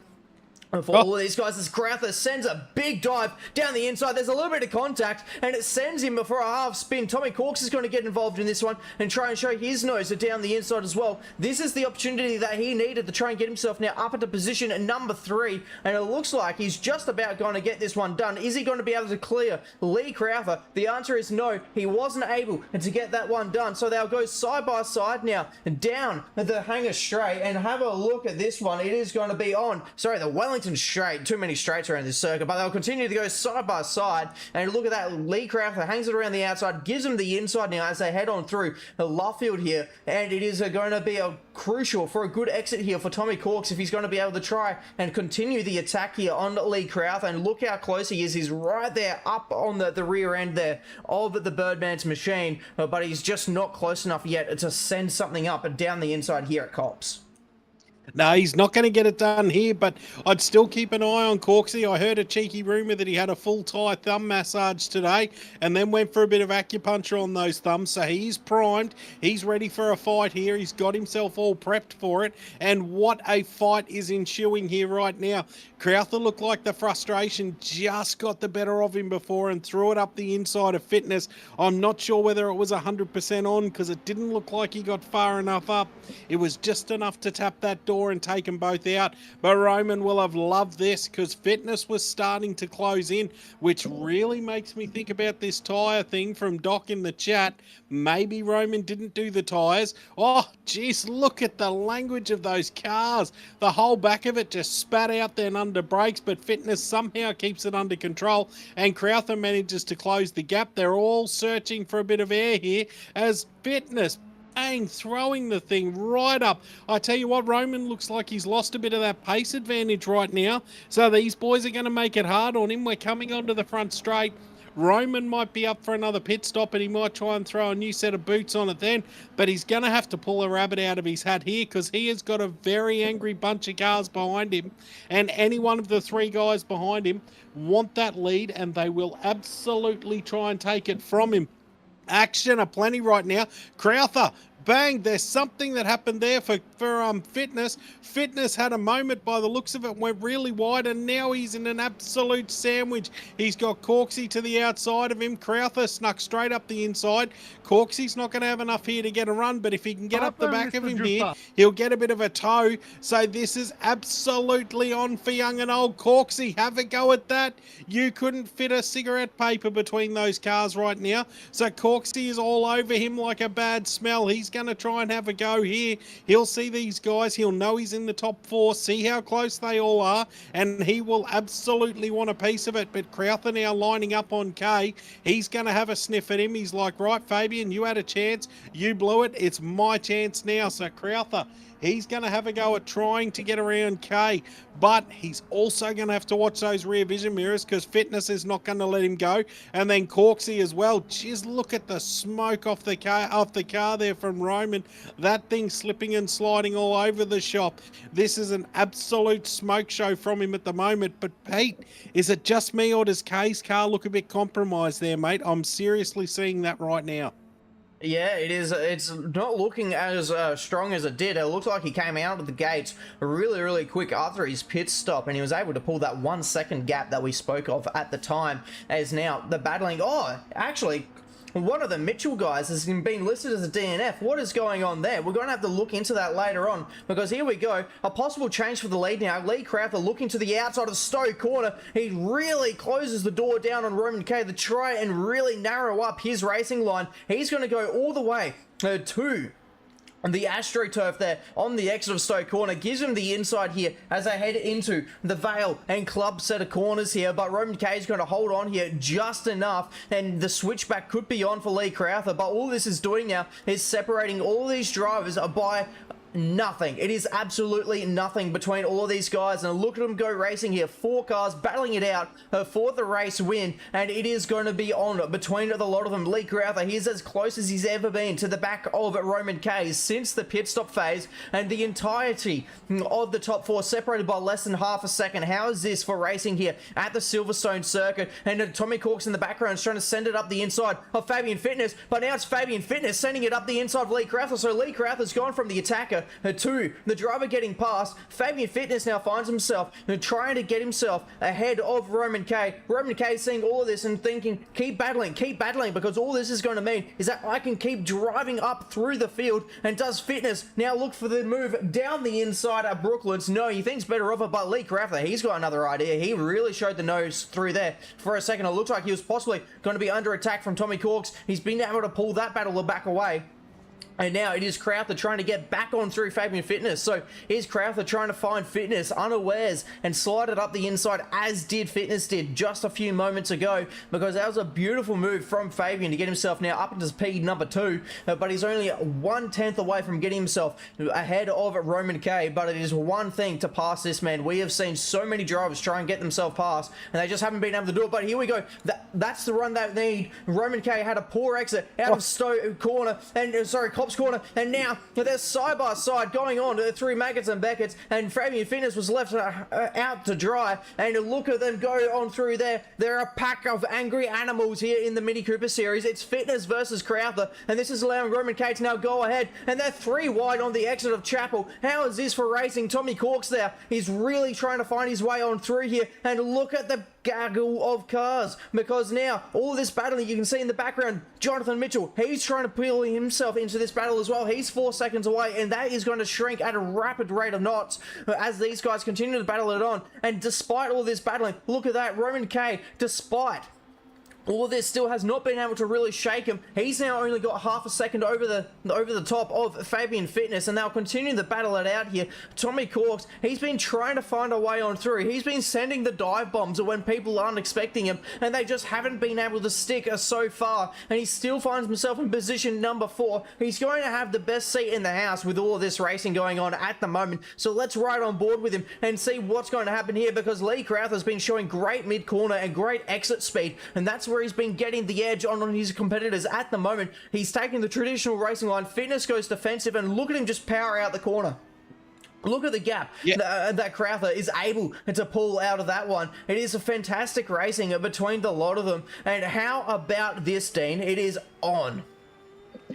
For all of these guys, as Crowther sends a big dive down the inside. There's a little bit of contact, and it sends him for a half spin. Tommy Corks is going to get involved in this one and try and show his nose down the inside as well. This is the opportunity that he needed to try and get himself now up into position number 3, and it looks like he's just about going to get this one done. Is he going to be able to clear Lee Crowther? The answer is no. He wasn't able to get that one done, so they'll go side by side now down the Hangar Straight, and have a look at this one. It is going to be on, sorry, the Wellington Straight. Too many straights around this circuit, but they'll continue to go side by side. And look at that, Lee Crowther hangs it around the outside, gives him the inside now as they head on through the Luffield here, and it is going to be crucial for a good exit here for Tommy Corks if he's going to be able to try and continue the attack here on Lee Crowther. And look how close he is. He's right there up on the rear end there of the Birdman's machine, but he's just not close enough yet to send something up and down the inside here at Cops. No, he's not going to get it done here, but I'd still keep an eye on Corksy. I heard a cheeky rumour that he had a full Thai thumb massage today and then went for a bit of acupuncture on those thumbs. So he's primed. He's ready for a fight here. He's got himself all prepped for it. And what a fight is ensuing here right now. Crowther looked like the frustration just got the better of him before and threw it up the inside of Fitness. I'm not sure whether it was 100% on, because it didn't look like he got far enough up. It was just enough to tap that door and take them both out. But Roman will have loved this, because Fitness was starting to close in, which really makes me think about this tyre thing from Doc in the chat. Maybe Roman didn't do the tyres. Oh, geez, look at the language of those cars. The whole back of it just spat out then under brakes, but Fitness somehow keeps it under control, and Crowther manages to close the gap. They're all searching for a bit of air here as Fitness throwing the thing right up. I tell you what, Roman looks like he's lost a bit of that pace advantage right now, so these boys are going to make it hard on him. We're coming onto the front straight. Roman might be up for another pit stop, and he might try and throw a new set of boots on it then, but he's going to have to pull a rabbit out of his hat here, because he has got a very angry bunch of cars behind him, and any one of the 3 guys behind him want that lead, and they will absolutely try and take it from him. Action aplenty right now. Crowther, bang, there's something that happened there for Fitness. Fitness had a moment by the looks of it, went really wide, and now he's in an absolute sandwich. He's got Corksy to the outside of him. Crowther snuck straight up the inside. Corksy's not going to have enough here to get a run, but if he can get up the back of him here, he'll get a bit of a tow. So this is absolutely on for young and old. Corksy, have a go at that. You couldn't fit a cigarette paper between those cars right now. So Corksy is all over him like a bad smell. He's going to try and have a go here. He'll see these guys. He'll know he's in the top 4. See how close they all are, and he will absolutely want a piece of it. But Crowther now lining up on K. He's going to have a sniff at him. He's like, right, Fabian, you had a chance. You blew it. It's my chance now. So Crowther, he's going to have a go at trying to get around K, but he's also going to have to watch those rear vision mirrors, because Fitness is not going to let him go. And then Corksy as well. Jeez, look at the smoke off the car there from Roman. That thing slipping and sliding all over the shop. This is an absolute smoke show from him at the moment. But Pete, is it just me, or does K's car look a bit compromised there, mate? I'm seriously seeing that right now. Yeah, it is. It's not looking as strong as it did. It looked like he came out of the gates really, really quick after his pit stop, and he was able to pull that 1 second gap that we spoke of at the time. As now the battling. Oh, actually, one of the Mitchell guys has been listed as a DNF. What is going on there? We're going to have to look into that later on, because here we go. A possible change for the lead now. Lee Crowther looking to the outside of Stowe corner. He really closes the door down on Roman K to try and really narrow up his racing line. He's going to go all the way to the AstroTurf there on the exit of Stoke Corner gives him the inside here as they head into the Vale and Club set of corners here, but Roman K is going to hold on here just enough, and the switchback could be on for Lee Crowther, but all this is doing now is separating all these drivers by nothing. It is absolutely nothing between all of these guys, and look at them go racing here. 4 cars battling it out for the race win, and it is going to be on between the lot of them. Lee Crowther, he's as close as he's ever been to the back of Roman K since the pit stop phase, and the entirety of the top 4 separated by less than half a second. How is this for racing here at the Silverstone circuit? And Tommy Corks in the background is trying to send it up the inside of Fabian Fitness, but now it's Fabian Fitness sending it up the inside of Lee Crowther. So Lee Crowther's gone from the attacker to the driver getting past. Fabian Fitness now finds himself trying to get himself ahead of Roman K. Roman K seeing all of this and thinking, keep battling, because all this is going to mean is that I can keep driving up through the field. And does Fitness now look for the move down the inside at Brooklands? No, he thinks better of it, but Lee Crowther, he's got another idea. He really showed the nose through there for a second. It looked like he was possibly going to be under attack from Tommy Corks. He's been able to pull that battle back away. And now it is Crowther trying to get back on through Fabian Fitness. So here's Crowther trying to find Fitness unawares and slide it up the inside, as did Fitness did just a few moments ago, because that was a beautiful move from Fabian to get himself now up into P number 2. But he's only 1/10 away from getting himself ahead of Roman K. But it is one thing to pass this man. We have seen so many drivers try and get themselves past, and they just haven't been able to do it. But here we go. That's the run they need. Roman K had a poor exit out of Stoke Corner, and corner, and now they're side by side going on through Maggots and Beckett's, and Fabian Fitness was left out to dry. And look at them go on through there. They're a pack of angry animals here in the Mini Cooper series. It's Fitness versus Crowther, and this is allowing Roman K to now go ahead, and they're 3 wide on the exit of Chapel. How is this for racing? Tommy Corks there, he's really trying to find his way on through here, and look at the gaggle of cars, because now all this battling, you can see in the background Jonathan Mitchell, he's trying to pull himself into this battle as well. He's 4 seconds away, and that is going to shrink at a rapid rate of knots as these guys continue to battle it on. And despite all this battling, look at that, Roman K, despite all this, still has not been able to really shake him. He's now only got half a second over the top of Fabian Fitness, and they'll continue to battle it out here. Tommy Corks, he's been trying to find a way on through. He's been sending the dive bombs when people aren't expecting him, and they just haven't been able to stick so far. And he still finds himself in position number 4. He's going to have the best seat in the house with all of this racing going on at the moment. So let's ride on board with him and see what's going to happen here, because Lee Crowther's been showing great mid-corner and great exit speed, and that's where he's been getting the edge on his competitors at the moment. He's taking the traditional racing line. Fitness goes defensive, and look at him just power out the corner. Look at the gap that Crowther is able to pull out of that one. It is a fantastic racing between the lot of them. And how about this, Dean? It is on.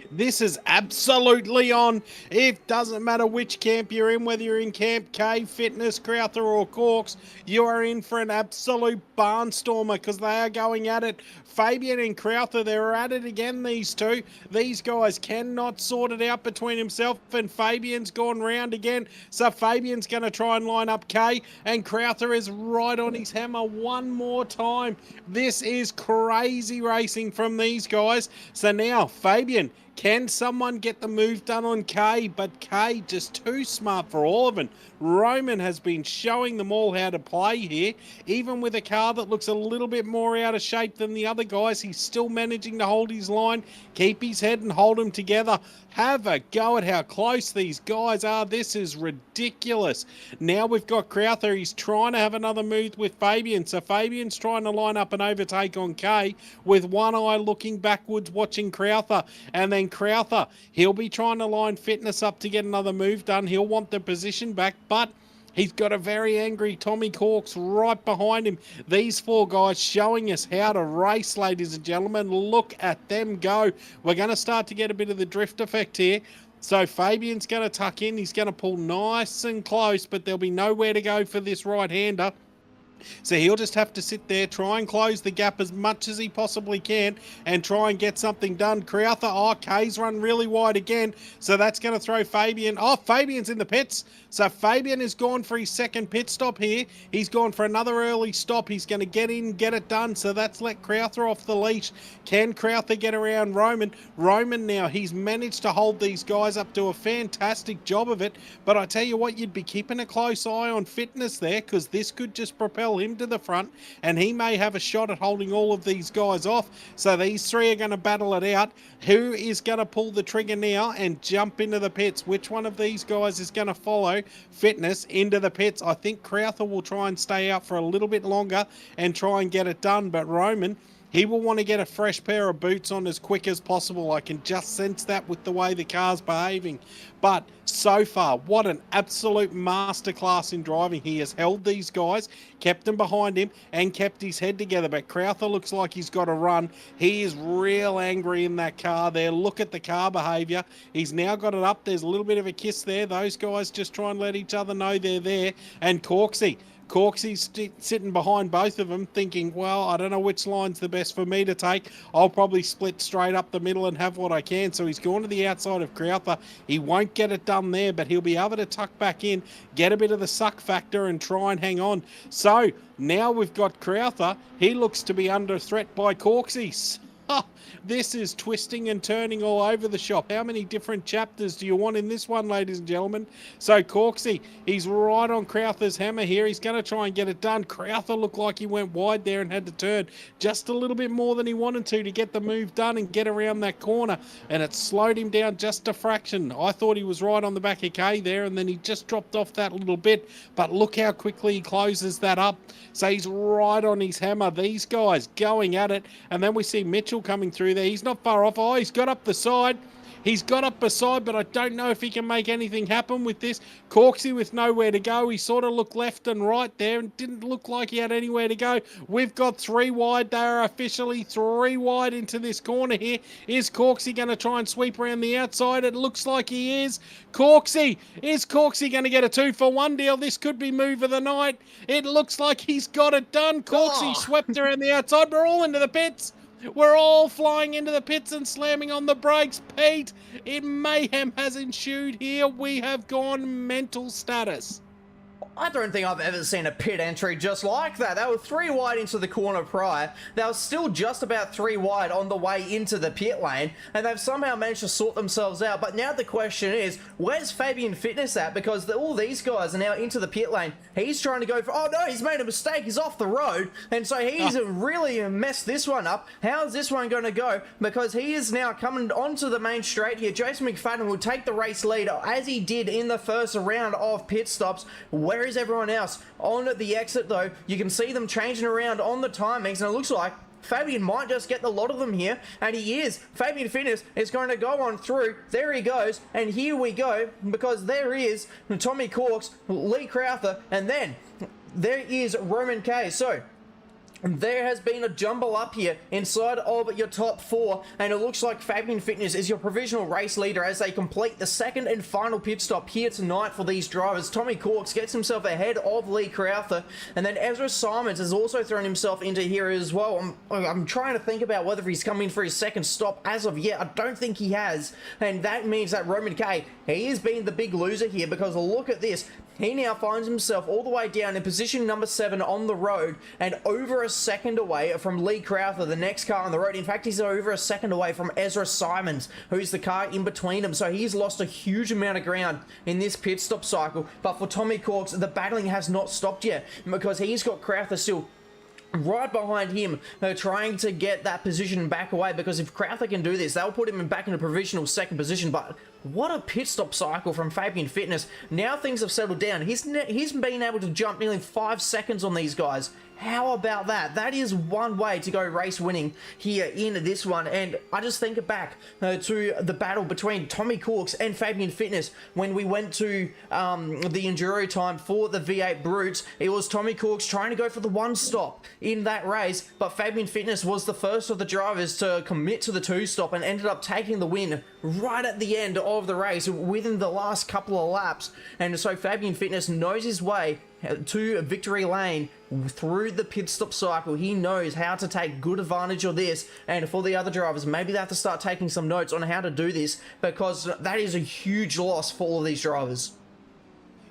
This is absolutely on. It doesn't matter which camp you're in, whether you're in Camp K, Fitness, Crowther or Corks, you are in for an absolute barnstormer, because they are going at it. Fabian and Crowther, they're at it again, these two. These guys cannot sort it out between himself, and Fabian's gone round again. So Fabian's going to try and line up K, and Crowther is right on his hammer one more time. This is crazy racing from these guys. So now, Fabian, can someone get the move done on K? But K just too smart for all of them. Roman has been showing them all how to play here. Even with a car that looks a little bit more out of shape than the other guys, he's still managing to hold his line, keep his head and hold them together. Have a go at how close these guys are. This is ridiculous. Now we've got Crowther. He's trying to have another move with Fabian. So Fabian's trying to line up an overtake on K with one eye looking backwards, watching Crowther. And then Crowther, he'll be trying to line Fitness up to get another move done. He'll want the position back, but he's got a very angry Tommy Corks right behind him. These 4 guys showing us how to race, ladies and gentlemen. Look at them go. We're going to start to get a bit of the drift effect here. So Fabian's going to tuck in. He's going to pull nice and close, but there'll be nowhere to go for this right-hander. So he'll just have to sit there, try and close the gap as much as he possibly can and try and get something done. Crowther, K's run really wide again, so that's going to throw Fabian. Fabian's in the pits. So Fabian has gone for his second pit stop here. He's gone for another early stop. He's going to get in, get it done. So that's let Crowther off the leash. Can Crowther get around Roman? Roman now, he's managed to hold these guys up to a fantastic job of it. But I tell you what, you'd be keeping a close eye on Fitness there, because this could just propel him to the front and he may have a shot at holding all of these guys off. So these three are going to battle it out. Who is going to pull the trigger now and jump into the pits? Which one of these guys is going to follow Fitness into the pits? I think Crowther will try and stay out for a little bit longer and try and get it done, but Roman, he will want to get a fresh pair of boots on as quick as possible. I can just sense that with the way the car's behaving. But so far, what an absolute masterclass in driving. He has held these guys, kept them behind him, and kept his head together. But Crowther looks like he's got to run. He is real angry in that car there. Look at the car behaviour. He's now got it up. There's a little bit of a kiss there. Those guys just try and let each other know they're there. And Corksy's sitting behind both of them thinking, well, I don't know which line's the best for me to take. I'll probably split straight up the middle and have what I can. So he's gone to the outside of Crowther. He won't get it done there, but he'll be able to tuck back in, get a bit of the suck factor and try and hang on. So now we've got Crowther. He looks to be under threat by Corksy. This is twisting and turning all over the shop. How many different chapters do you want in this one, ladies and gentlemen? So Corksy, he's right on Crowther's hammer here. He's going to try and get it done. Crowther looked like he went wide there and had to turn just a little bit more than he wanted to get the move done and get around that corner. And it slowed him down just a fraction. I thought he was right on the back of K there, and then he just dropped off that little bit. But look how quickly he closes that up. So he's right on his hammer. These guys going at it. And then we see Mitchell coming through there. He's not far off. He's got up the side. He's got up beside, but I don't know if he can make anything happen with this. Corksy with nowhere to go. He sort of looked left and right there and didn't look like he had anywhere to go. We've got 3 wide. They are officially 3 wide into this corner here. Is Corksy going to try and sweep around the outside? It looks like he is. Is Corksy going to get a 2-for-1 deal? This could be move of the night. It looks like he's got it done. Corksy swept around the outside. We're all into the pits. We're all flying into the pits and slamming on the brakes. Pete, mayhem has ensued here. We have gone mental status. I don't think I've ever seen a pit entry just like that. They were 3 wide into the corner prior. They were still just about 3 wide on the way into the pit lane, and they've somehow managed to sort themselves out. But now the question is, where's Fabian Fitness at? Because all these guys are now into the pit lane. He's trying to go for, oh no, he's made a mistake. He's off the road, and so he's really messed this one up. How's this one going to go? Because he is now coming onto the main straight here. Jason McFadden will take the race lead as he did in the first round of pit stops. Where is everyone else? On the exit though, you can see them changing around on the timings, and it looks like Fabian might just get the lot of them here, and he is. Fabian Fitness is going to go on through. There he goes, and here we go, because there is Tommy Corks, Lee Crowther, and then there is Roman K. So there has been a jumble up here inside of your top 4, and it looks like Fabian Fitness is your provisional race leader as they complete the second and final pit stop here tonight for these drivers. Tommy Corks gets himself ahead of Lee Crowther, and then Ezra Simons has also thrown himself into here as well. I'm trying to think about whether he's coming for his second stop. As of yet, I don't think he has, and that means that Roman K, he has been the big loser here, because look at this. He now finds himself all the way down in position number 7 on the road, and over a second away from Lee Crowther, the next car on the road. In fact, he's over a second away from Ezra Simons, who's the car in between them. So he's lost a huge amount of ground in this pit stop cycle. But for Tommy Corks, the battling has not stopped yet, because he's got Crowther still right behind him, trying to get that position back away, because if Crowther can do this, they'll put him back in a provisional second position. But what a pit stop cycle from Fabian Fitness. Now things have settled down. He's been able to jump nearly 5 seconds on these guys. How about that? That is one way to go race winning here in this one. And I just think back to the battle between Tommy Corks and Fabian Fitness when we went to the enduro time for the V8 Brutes. It was Tommy Corks trying to go for the 1 stop in that race, but Fabian Fitness was the first of the drivers to commit to the 2 stop and ended up taking the win right at the end of the race within the last couple of laps. And so Fabian Fitness knows his way to victory lane through the pit stop cycle. He knows how to take good advantage of this, and for the other drivers, maybe they have to start taking some notes on how to do this, because that is a huge loss for all of these drivers.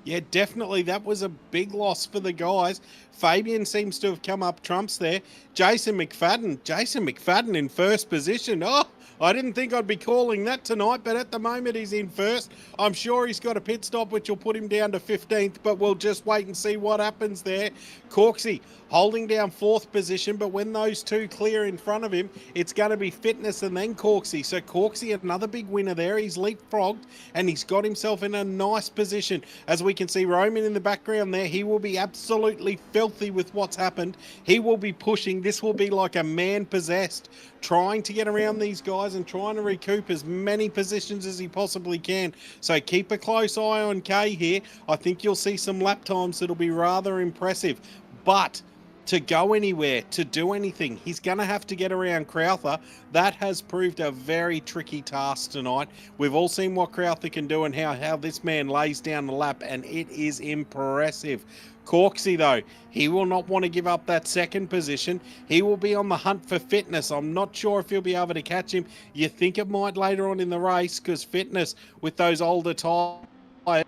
Yeah, definitely. That was a big loss for the guys. Fabian seems to have come up trumps there. Jason McFadden in first position. Oh, I didn't think I'd be calling that tonight, but at the moment he's in first. I'm sure he's got a pit stop, which will put him down to 15th, but we'll just wait and see what happens there. Corksy holding down fourth position, but when those two clear in front of him, it's going to be Fitness and then Corksy. So Corksy, another big winner there. He's leapfrogged, and he's got himself in a nice position. As we can see Roman in the background there, he will be absolutely filthy with what's happened. He will be pushing. This will be like a man possessed, trying to get around these guys and trying to recoup as many positions as he possibly can. So keep a close eye on Kay here. I think you'll see some lap times that'll be rather impressive. But to go anywhere, to do anything, he's going to have to get around Crowther. That has proved a very tricky task tonight. We've all seen what Crowther can do and how this man lays down the lap, and it is impressive. Corksy, though, he will not want to give up that second position. He will be on the hunt for Fitness. I'm not sure if he'll be able to catch him. You think it might later on in the race, because Fitness, with those older tires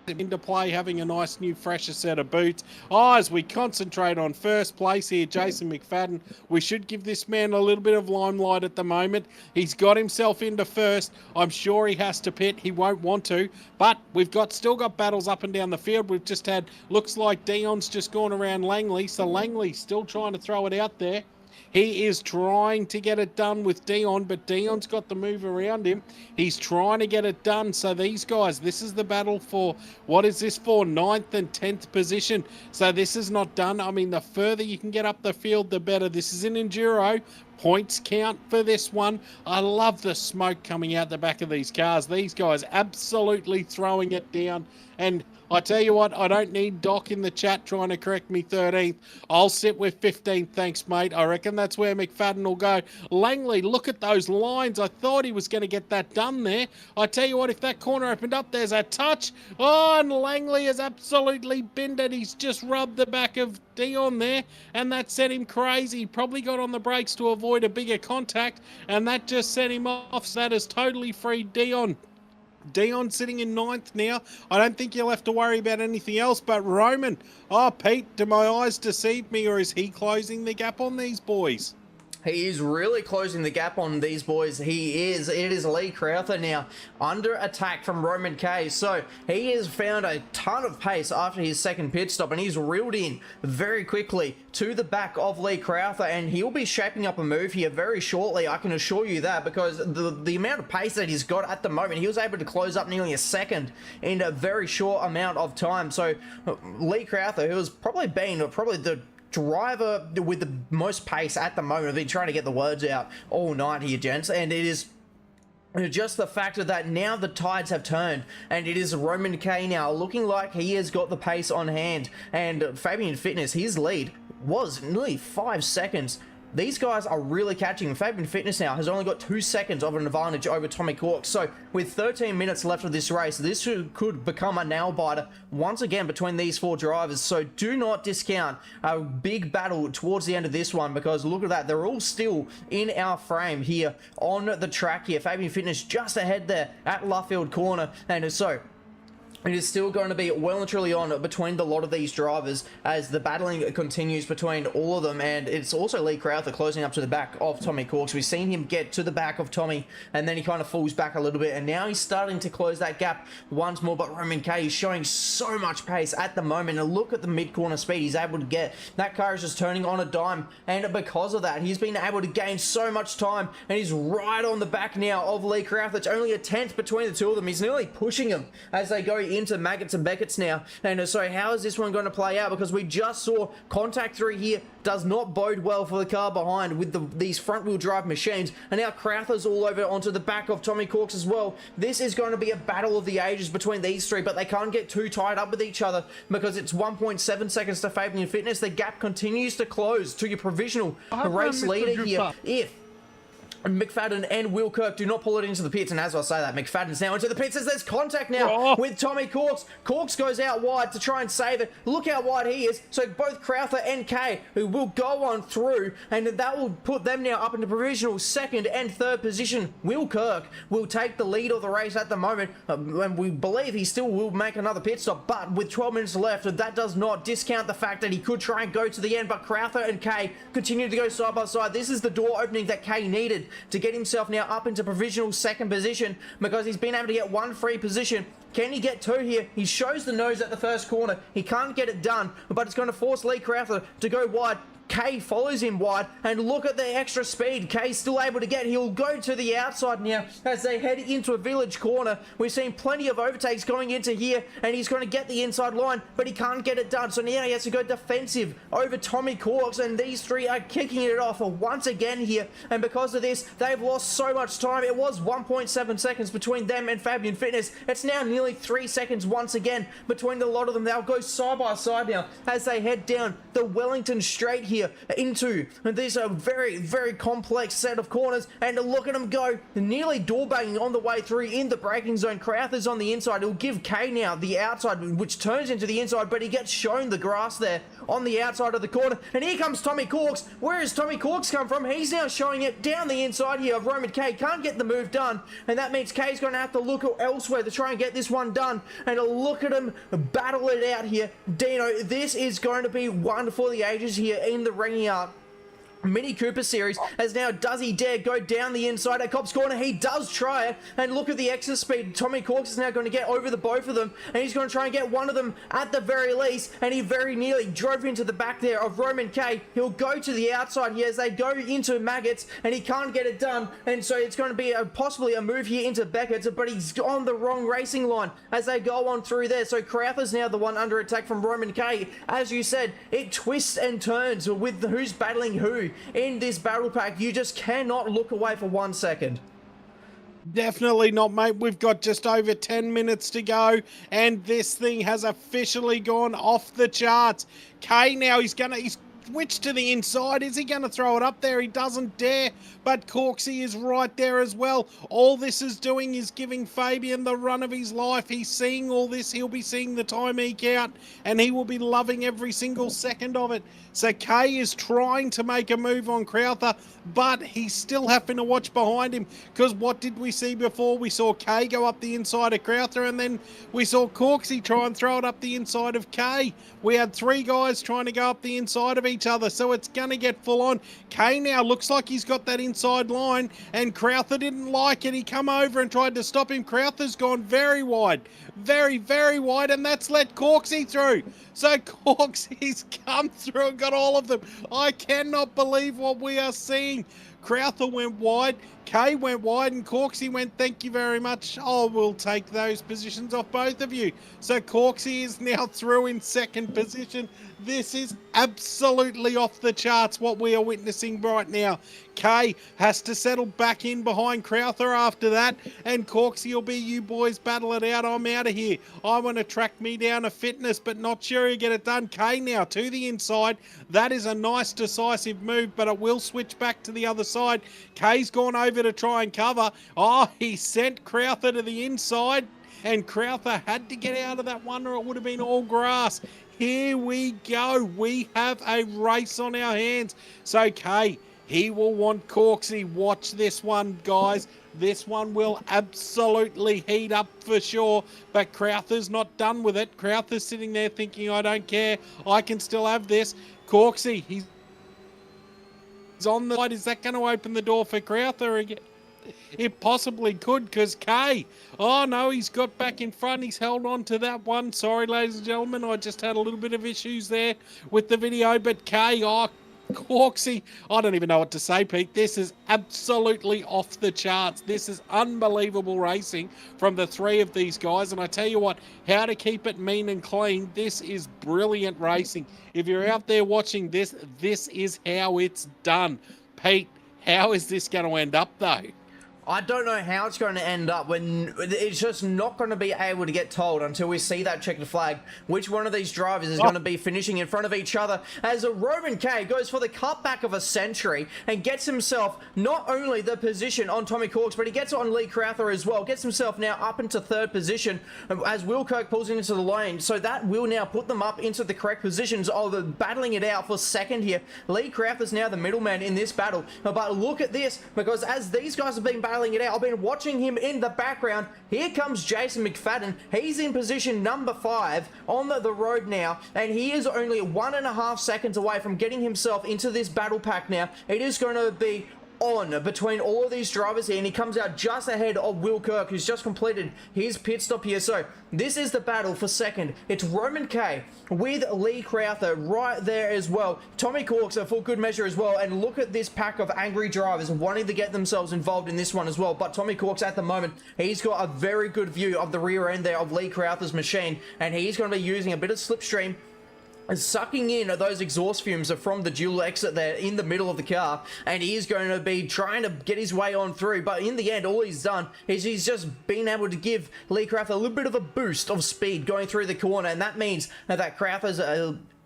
into play, having a nice new fresher set of boots. As we concentrate on first place here, Jason McFadden, we should give this man a little bit of limelight at the moment. He's got himself into first. I'm sure he has to pit. He won't want to, but we've still got battles up and down the field. We've just had, looks like Dion's just gone around Langley, so Langley's still trying to throw it out there. He is trying to get it done with Dion, but Dion's got the move around him. He's trying to get it done. So these guys, this is the battle for, what is this for? 9th and 10th position. So this is not done. I mean, the further you can get up the field, the better. This is an enduro. Points count for this one. I love the smoke coming out the back of these cars. These guys absolutely throwing it down. And I tell you what, I don't need Doc in the chat trying to correct me 13th. I'll sit with 15th, thanks, mate. I reckon that's where McFadden will go. Langley, look at those lines. I thought he was going to get that done there. I tell you what, if that corner opened up, there's a touch. Oh, and Langley has absolutely binned it. He's just rubbed the back of Dion there, and that set him crazy. He probably got on the brakes to avoid a bigger contact, and that just set him off. So that has totally freed Dion. Dion sitting in 9th now. I don't think you'll have to worry about anything else. But Roman, Pete, do my eyes deceive me, or is he closing the gap on these boys? He is really closing the gap on these boys. He is. It is Lee Crowther now under attack from Roman K. So he has found a ton of pace after his second pit stop, and he's reeled in very quickly to the back of Lee Crowther, and he'll be shaping up a move here very shortly. I can assure you that, because the amount of pace that he's got at the moment, he was able to close up nearly a second in a very short amount of time. So Lee Crowther, who has probably been the driver with the most pace at the moment. I've been trying to get the words out all night here, gents, and it is just the fact that now the tides have turned, and it is Roman K now looking like he has got the pace on hand. And Fabian Fitness, his lead was nearly 5 seconds. These guys are really catching. Fabian Fitness now has only got 2 seconds of an advantage over Tommy Cork. So with 13 minutes left of this race, this could become a nail biter once again between these four drivers. So do not discount a big battle towards the end of this one, because look at that. They're all still in our frame here on the track here. Fabian Fitness just ahead there at Luffield Corner. And so it is still going to be well and truly on between the lot of these drivers as the battling continues between all of them. And it's also Lee Crowther closing up to the back of Tommy Corks. We've seen him get to the back of Tommy, and then he kind of falls back a little bit, and now he's starting to close that gap once more. But Roman K is showing so much pace at the moment, and look at the mid-corner speed he's able to get. That car is just turning on a dime, and because of that, he's been able to gain so much time, and he's right on the back now of Lee Crowther. It's only a 10th between the two of them. He's nearly pushing him as they go into Maggots and Beckett's now. And so how is this one going to play out? Because we just saw contact 3 here does not bode well for the car behind with these front wheel drive machines, and now Crowther's all over onto the back of Tommy Corks as well. This is going to be a battle of the ages between these three, but they can't get too tied up with each other because it's 1.7 seconds to Fabian Fitness. The gap continues to close to your provisional race leader here. McFadden and Will Kirk do not pull it into the pits, and as I say that, McFadden's now into the pits as there's contact now with Tommy Corks. Corks goes out wide to try and save it. Look how wide he is. So both Crowther and Kay, who will go on through, and that will put them now up into provisional second and third position. Will Kirk will take the lead of the race at the moment, and we believe he still will make another pit stop, but with 12 minutes left, that does not discount the fact that he could try and go to the end, but Crowther and Kay continue to go side by side. This is the door opening that Kay needed to get himself now up into provisional second position, because he's been able to get one free position. Can he get two here? He shows the nose at the first corner. He can't get it done, but it's going to force Lee Crowther to go wide. Kay follows him wide, and look at the extra speed Kay's still able to get. He'll go to the outside now as they head into a village corner. We've seen plenty of overtakes going into here, and he's going to get the inside line, but he can't get it done. So now he has to go defensive over Tommy Corks, and these three are kicking it off once again here. And because of this, they've lost so much time. It was 1.7 seconds between them and Fabian Fitness. It's now nearly 3 seconds once again between a lot of them. They'll go side by side now as they head down the Wellington Straight here into this very, very complex set of corners, and look at them go, nearly door banging on the way through in the braking zone. Crowther's on the inside. He'll give Kay now the outside, which turns into the inside, but he gets shown the grass there on the outside of the corner. And here comes Tommy Corks. Where has Tommy Corks come from? He's now showing it down the inside here of Roman Kay. Can't get the move done, and that means Kay's going to have to look elsewhere to try and get this one done. And look at him battle it out here. Dino, this is going to be one for the ages here in the Rangiart Mini Cooper Series, as now does he dare go down the inside at Cops Corner? He does try it, and look at the exit speed. Tommy Corks is now going to get over the both of them, and he's going to try and get one of them at the very least, and he very nearly drove into the back there of Roman Kay. He'll go to the outside here as they go into Maggots, and he can't get it done, and so it's going to be possibly a move here into Beckett's, but he's on the wrong racing line as they go on through there. So Crowther's now the one under attack from Roman Kay. As you said, it twists and turns with who's battling who in this battle pack. You just cannot look away for 1 second. Definitely not, mate. We've got just over 10 minutes to go, and this thing has officially gone off the charts. Kay now, he's switched to the inside. Is he going to throw it up there? He doesn't dare, but Corksy is right there as well. All this is doing is giving Fabian the run of his life. He's seeing all this. He'll be seeing the time eke out, and he will be loving every single second of it. So Kay is trying to make a move on Crowther, but he's still having to watch behind him, because what did we see before? We saw Kay go up the inside of Crowther, and then we saw Corksy try and throw it up the inside of Kay. We had three guys trying to go up the inside of each other, so it's going to get full on. Kay now looks like he's got that inside line, and Crowther didn't like it. He come over and tried to stop him. Crowther's gone very wide, very, very wide, and that's let Corksy through. So Corksy's come through and got all of them. I cannot believe what we are seeing. Crowther went wide, Kay went wide, and Corksy went, thank you very much. Oh, we'll take those positions off both of you. So Corksy is now through in second position. This is absolutely off the charts what we are witnessing right now. Kay has to settle back in behind Crowther after that, and Corksy will be, you boys battle it out. I'm out of here. I want to track me down a Fitness, but not sure you get it done. Kay now to the inside. That is a nice decisive move, but it will switch back to the other side. Kay's gone over to try and cover. Oh, he sent Crowther to the inside, and Crowther had to get out of that one or it would have been all grass. Here we go. We have a race on our hands. So Kay, he will want Corksy. Watch this one, guys. This one will absolutely heat up for sure. But Crowther's not done with it. Crowther's sitting there thinking, I don't care. I can still have this. Corksy, he's on the side. Is that going to open the door for Crowther again? It possibly could, because Kay, oh no, he's got back in front. He's held on to that one. Sorry, ladies and gentlemen, I just had a little bit of issues there with the video, but Kay, oh, Corksy, I don't even know what to say, Pete. This is absolutely off the charts. This is unbelievable racing from the three of these guys, and I tell you what, how to keep it mean and clean, this is brilliant racing. If you're out there watching this, this is how it's done. Pete, how is this going to end up, though? I don't know how it's going to end up when it's just not going to be able to get told until we see that checkered flag which one of these drivers is going to be finishing in front of each other, as Roman K goes for the cutback of a century and gets himself not only the position on Tommy Corks, but he gets on Lee Crowther as well, gets himself now up into third position as Will Kirk pulls into the lane, so that will now put them up into the correct positions of battling it out for second here. Lee Crowther's now the middleman in this battle, but look at this, because as these guys have been battling it out, I've been watching him in the background. Here comes Jason McFadden. He's in position number 5 on the road now, and he is only 1.5 seconds away from getting himself into this battle pack now. It is going to be on between all of these drivers here, and he comes out just ahead of Will Kirk, who's just completed his pit stop here. So this is the battle for second. It's Roman K with Lee Crowther right there as well. Tommy Corks for good measure as well, and look at this pack of angry drivers wanting to get themselves involved in this one as well. But Tommy Corks at the moment, he's got a very good view of the rear end there of Lee Crowther's machine, and he's going to be using a bit of slipstream and sucking in those exhaust fumes from the dual exit there in the middle of the car, and he's going to be trying to get his way on through, but in the end all he's done is he's just been able to give Lee Crowther a little bit of a boost of speed going through the corner, and that means that Crowther's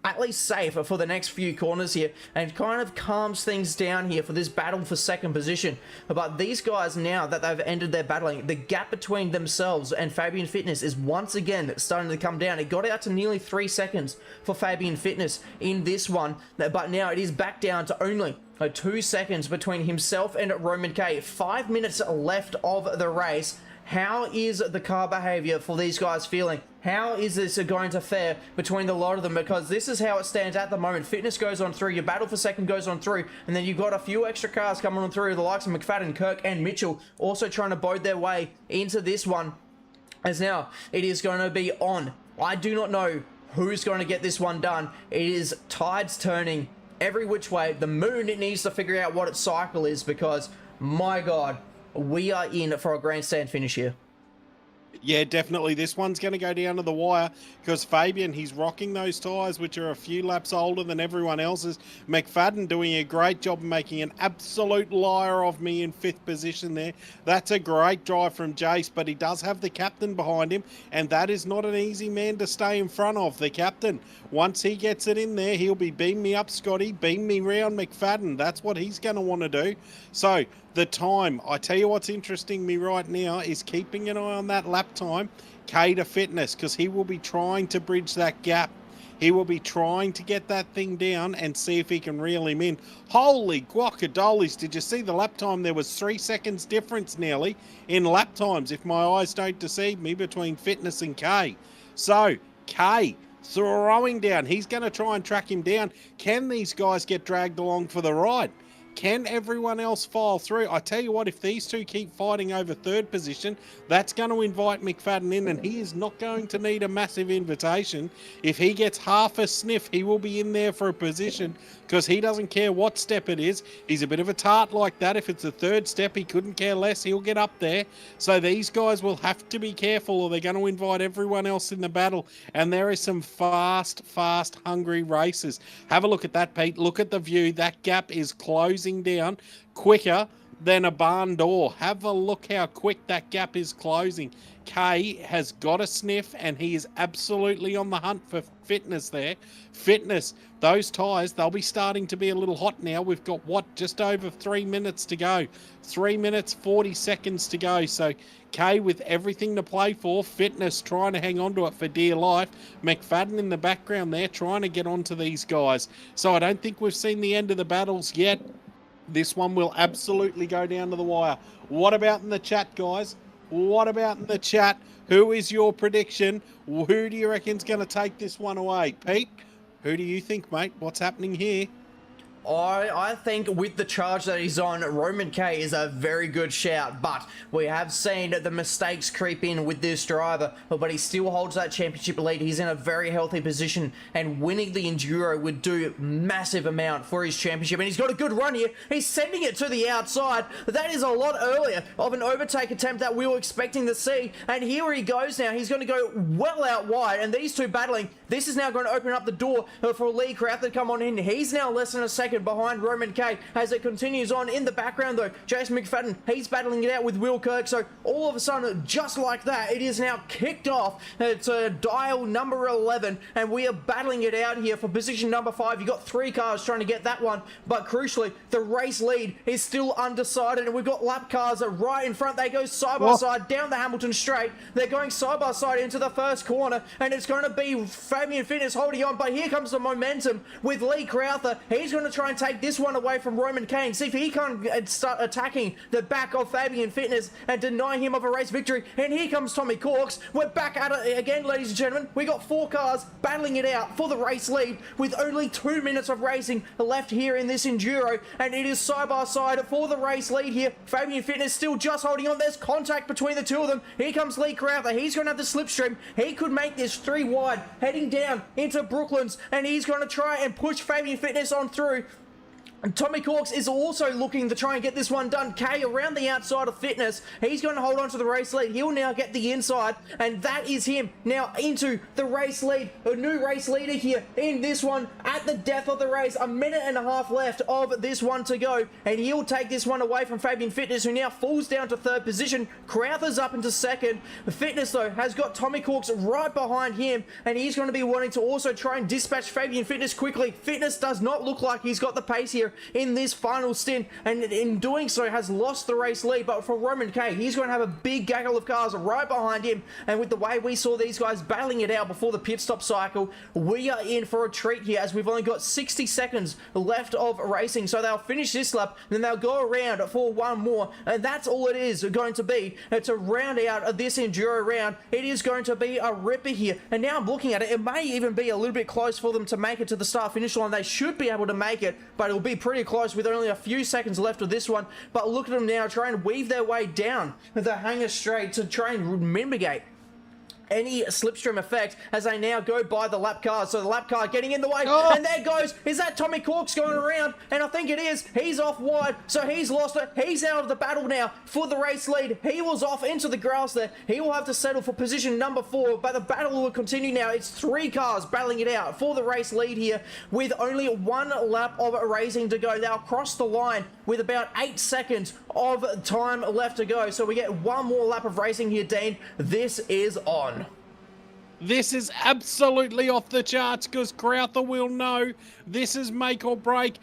at least safe for the next few corners here, and kind of calms things down here for this battle for second position. But these guys, now that they've ended their battling, the gap between themselves and Fabian Fitness is once again starting to come down. It got out to nearly 3 seconds for Fabian Fitness in this one, but now it is back down to only 2 seconds between himself and Roman K. 5 minutes left of the race. How is the car behavior for these guys feeling? How is this going to fare between the lot of them? Because this is how it stands at the moment. Fitness goes on through, your battle for second goes on through, and then you've got a few extra cars coming on through, the likes of McFadden, Kirk, and Mitchell also trying to bode their way into this one. As now, it is going to be on. I do not know who's going to get this one done. It is tides turning every which way. The moon, it needs to figure out what its cycle is, because, my God, we are in for a grandstand finish here. Yeah, definitely. This one's going to go down to the wire because Fabian, he's rocking those tyres, which are a few laps older than everyone else's. McFadden doing a great job of making an absolute liar of me in 5th position there. That's a great drive from Jace, but he does have the captain behind him, and that is not an easy man to stay in front of. The captain, once he gets it in there, he'll be beam me up, Scotty, beam me round McFadden. That's what he's going to want to do. So the time, I tell you what's interesting me right now is keeping an eye on that lap time, K to Fitness, because he will be trying to bridge that gap. He will be trying to get that thing down and see if he can reel him in. Holy guacadolis, did you see the lap time? There was 3 seconds difference nearly in lap times, if my eyes don't deceive me, between Fitness and K. So, K throwing down. He's going to try and track him down. Can these guys get dragged along for the ride? Can everyone else file through? I tell you what, if these two keep fighting over 3rd position, that's going to invite McFadden in, and he is not going to need a massive invitation. If he gets half a sniff, he will be in there for a position, because he doesn't care what step it is. He's a bit of a tart like that. If it's a 3rd step, he couldn't care less. He'll get up there. So these guys will have to be careful, or they're going to invite everyone else in the battle. And there is some fast, hungry races. Have a look at that, Pete. Look at the view. That gap is closing down quicker than a barn door. Have a look how quick that gap is closing. K has got a sniff, and he is absolutely on the hunt for Fitness there. Fitness, those tyres, they'll be starting to be a little hot now. We've got, just over 3 minutes to go. 3 minutes, 40 seconds to go. So K with everything to play for. Fitness trying to hang on to it for dear life. McFadden in the background there trying to get onto these guys. So I don't think we've seen the end of the battles yet. This one will absolutely go down to the wire. What about in the chat, guys? What about in the chat? Who is your prediction? Who do you reckon's going to take this one away? Pete, who do you think, mate? What's happening here? I think with the charge that he's on, Roman K is a very good shout, but we have seen the mistakes creep in with this driver, but he still holds that championship lead. He's in a very healthy position, and winning the Enduro would do massive amount for his championship, and he's got a good run here. He's sending it to the outside. That is a lot earlier of an overtake attempt that we were expecting to see, and here he goes now. He's going to go well out wide, and these two battling. This is now going to open up the door for Lee Crowther to come on in. He's now less than a second second behind Roman K. As it continues on in the background though, Jason McFadden, he's battling it out with Will Kirk. So all of a sudden, just like that, it is now kicked off. It's dial number 11, and we are battling it out here for position number 5. You got 3 cars trying to get that one, but crucially, the race lead is still undecided, and we've got lap cars right in front. They go side by side down the Hamilton straight. They're going side by side into the first corner, and it's going to be Fabian Fitness holding on, but here comes the momentum with Lee Crowther. He's going to try and take this one away from Roman Kane, see if he can start attacking the back of Fabian Fitness and deny him of a race victory. And here comes Tommy Corks. We're back at it again, ladies and gentlemen. We got 4 cars battling it out for the race lead with only 2 minutes of racing left here in this Enduro, and it is side by side for the race lead here. Fabian Fitness still just holding on. There's contact between the two of them. Here comes Lee Crowther. He's going to have the slipstream. He could make this 3 wide heading down into Brooklands, and he's going to try and push Fabian Fitness on through. And Tommy Corks is also looking to try and get this one done. Kay around the outside of Fitness. He's going to hold on to the race lead. He'll now get the inside, and that is him now into the race lead. A new race leader here in this one at the death of the race. A minute and a half left of this one to go, and he'll take this one away from Fabian Fitness, who now falls down to 3rd position. Crowther's up into 2nd. Fitness, though, has got Tommy Corks right behind him, and he's going to be wanting to also try and dispatch Fabian Fitness quickly. Fitness does not look like he's got the pace here in this final stint, and in doing so has lost the race lead. But for Roman K, he's going to have a big gaggle of cars right behind him, and with the way we saw these guys battling it out before the pit stop cycle, we are in for a treat here, as we've only got 60 seconds left of racing. So they'll finish this lap, then they'll go around for one more, and that's all it is going to be to round out this Enduro round. It is going to be a ripper here, and now I'm looking at it, it may even be a little bit close for them to make it to the start finish line. They should be able to make it, but it'll be pretty close with only a few seconds left of this one. But look at them now try and weave their way down the hangar straight to try and mitigate any slipstream effect as they now go by the lap car. So the lap car getting in the way, and there goes, is that Tommy Corks going around? And I think it is. He's off wide, so he's lost it. He's out of the battle now for the race lead. He was off into the grass there. He will have to settle for position number 4, but the battle will continue now. It's 3 cars battling it out for the race lead here with only 1 lap of racing to go. They'll cross the line with about 8 seconds of time left to go. So we get 1 more lap of racing here, Dean. This is on. This is absolutely off the charts, because Crowther will know this is make or break.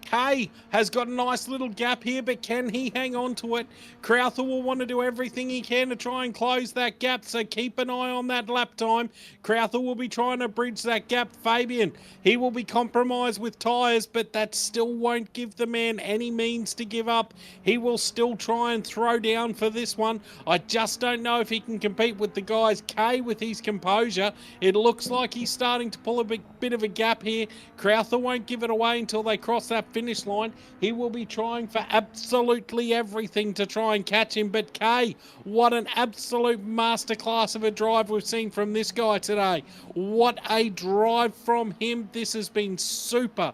Kay has got a nice little gap here, but can he hang on to it? Crowther will want to do everything he can to try and close that gap, so keep an eye on that lap time. Crowther will be trying to bridge that gap. Fabian, he will be compromised with tyres, but that still won't give the man any means to give up. He will still try and throw down for this one. I just don't know if he can compete with the guys. Kay with his composure, it looks like he's starting to pull a bit of a gap here. Crowther won't give it away until they cross that finish line. He will be trying for absolutely everything to try and catch him. But Kay, what an absolute masterclass of a drive we've seen from this guy today. What a drive from him. This has been super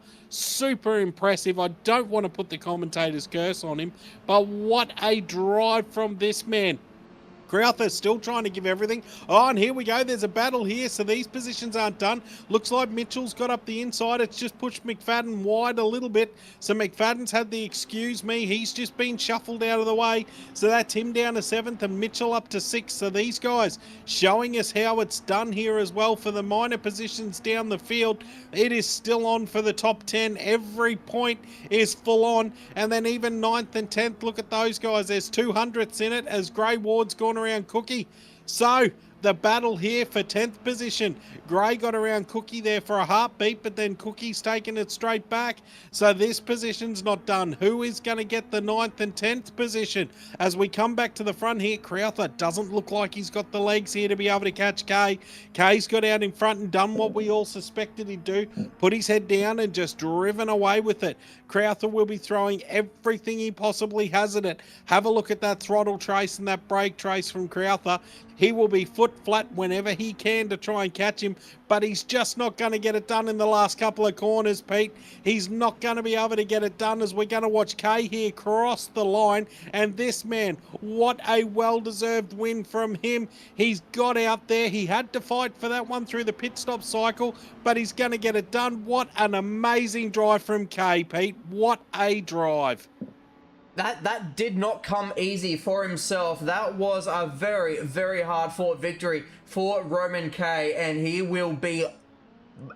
impressive. I don't want to put the commentator's curse on him, but what a drive from this man. Crowther still trying to give everything. Oh, and here we go. There's a battle here, so these positions aren't done. Looks like Mitchell's got up the inside. It's just pushed McFadden wide a little bit. So McFadden's had the excuse me. He's just been shuffled out of the way. So that's him down to 7th and Mitchell up to 6th. So these guys showing us how it's done here as well for the minor positions down the field. It is still on for the top 10. Every point is full on. And then even 9th and 10th, look at those guys. There's 200ths in it as Grey Ward's gone around Cookie. So the battle here for 10th position. Gray got around Cookie there for a heartbeat, but then Cookie's taken it straight back. So this position's not done. Who is going to get the 9th and 10th position? As we come back to the front here, Crowther doesn't look like he's got the legs here to be able to catch Kay. Kay's got out in front and done what we all suspected he'd do. Put his head down and just driven away with it. Crowther will be throwing everything he possibly has at it. Have a look at that throttle trace and that brake trace from Crowther. He will be foot flat whenever he can to try and catch him, but he's just not going to get it done in the last couple of corners, Pete. He's not going to be able to get it done as we're going to watch Kay here cross the line. And this man, what a well-deserved win from him. He's got out there. He had to fight for that one through the pit stop cycle, but he's going to get it done. What an amazing drive from Kay, Pete. What a drive. That did not come easy for himself. That was a very, very hard-fought victory for Roman Kay, and he will be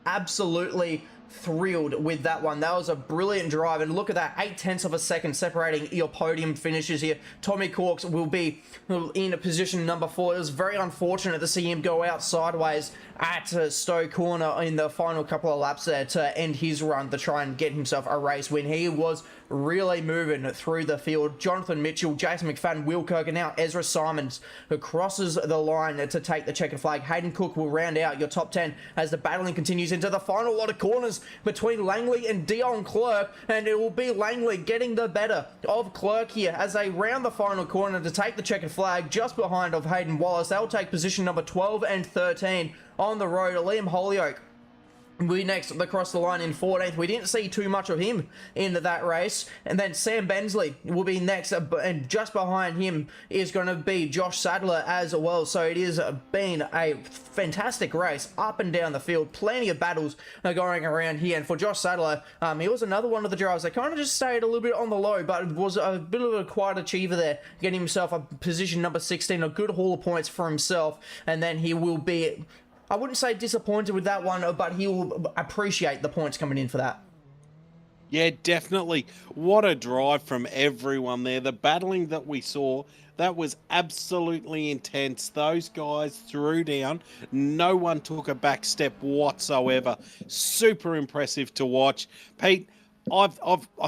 absolutely thrilled with that one. That was a brilliant drive, and look at that, 0.8 of a second separating your podium finishes here. Tommy Corks will be in position number 4. It was very unfortunate to see him go out sideways at Stowe Corner in the final couple of laps there to end his run to try and get himself a race win. He was really moving through the field. Jonathan Mitchell, Jason McFadden, Will Kirk, and now Ezra Simons, who crosses the line to take the checkered flag. Hayden Cook will round out your top 10 as the battling continues into the final lot of corners between Langley and Dion Clerk, and it will be Langley getting the better of Clerk here as they round the final corner to take the checkered flag just behind of Hayden Wallace. They'll take position number 12 and 13 on the road. Liam Holyoke we next across the line in 14th. We didn't see too much of him in that race. And then Sam Bensley will be next, and just behind him is going to be Josh Sadler as well. So it has been a fantastic race up and down the field. Plenty of battles going around here. And for Josh Sadler, he was another one of the drivers that kind of just stayed a little bit on the low, but was a bit of a quiet achiever there, getting himself a position number 16, a good haul of points for himself. And then he will be, I wouldn't say disappointed with that one, but he will appreciate the points coming in for that. Yeah, definitely. What a drive from everyone there. The battling that we saw, that was absolutely intense. Those guys threw down. No one took a back step whatsoever. Super impressive to watch. Pete, I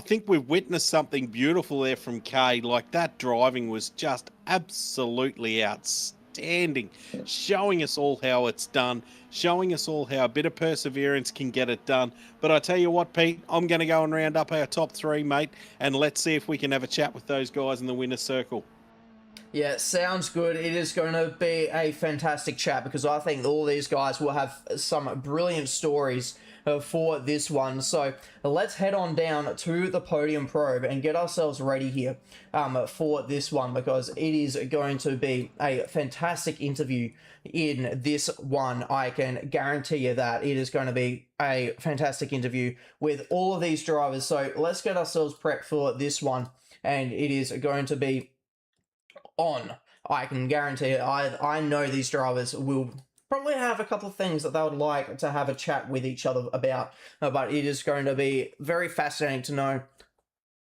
think we've witnessed something beautiful there from Kay. Like, that driving was just absolutely outstanding, showing us all how it's done, showing us all how a bit of perseverance can get it done. But I tell you what, Pete, I'm going to go and round up our top 3, mate, and let's see if we can have a chat with those guys in the winner's circle. Yeah, sounds good. It is going to be a fantastic chat because I think all these guys will have some brilliant stories for this one. So let's head on down to the podium probe and get ourselves ready here for this one, because it is going to be a fantastic interview in this one. I can guarantee you that it is going to be a fantastic interview with all of these drivers. So let's get ourselves prepped for this one, and it is going to be on. I can guarantee it. I know these drivers will probably have a couple of things that they would like to have a chat with each other about, but it is going to be very fascinating to know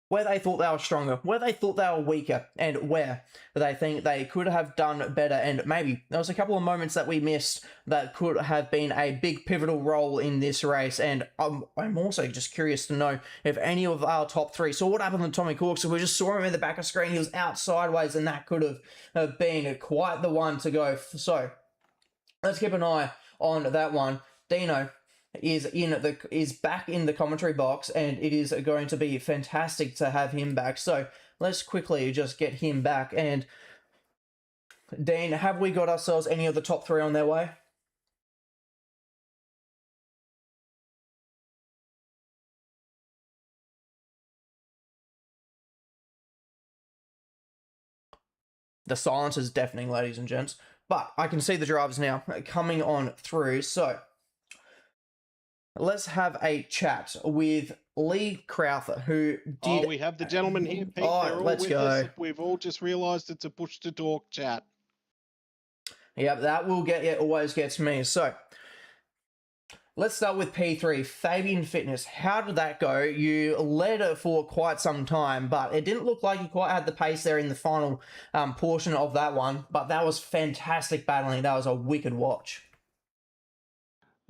where they thought they were stronger, where they thought they were weaker, and where they think they could have done better. And maybe there was a couple of moments that we missed that could have been a big pivotal role in this race. And I'm also just curious to know if any of our top 3 saw what happened to Tommy Corks. So we just saw him in the back of screen. He was out sideways, and that could have been quite the one to go. So let's keep an eye on that one. Dino is back in the commentary box, and it is going to be fantastic to have him back. So let's quickly just get him back. And Dean, have we got ourselves any of the top 3 on their way? The silence is deafening, ladies and gents, but I can see the drivers now coming on through. So let's have a chat with Lee Crowther, who did... Oh, we have the gentleman here, Pete. Oh, let's go. Us. We've all just realised it's a push-to-talk chat. Yep, that will get you, always gets me. So let's start with P3, Fabian Fitness. How did that go? You led it for quite some time, but it didn't look like you quite had the pace there in the final portion of that one, but that was fantastic battling. That was a wicked watch.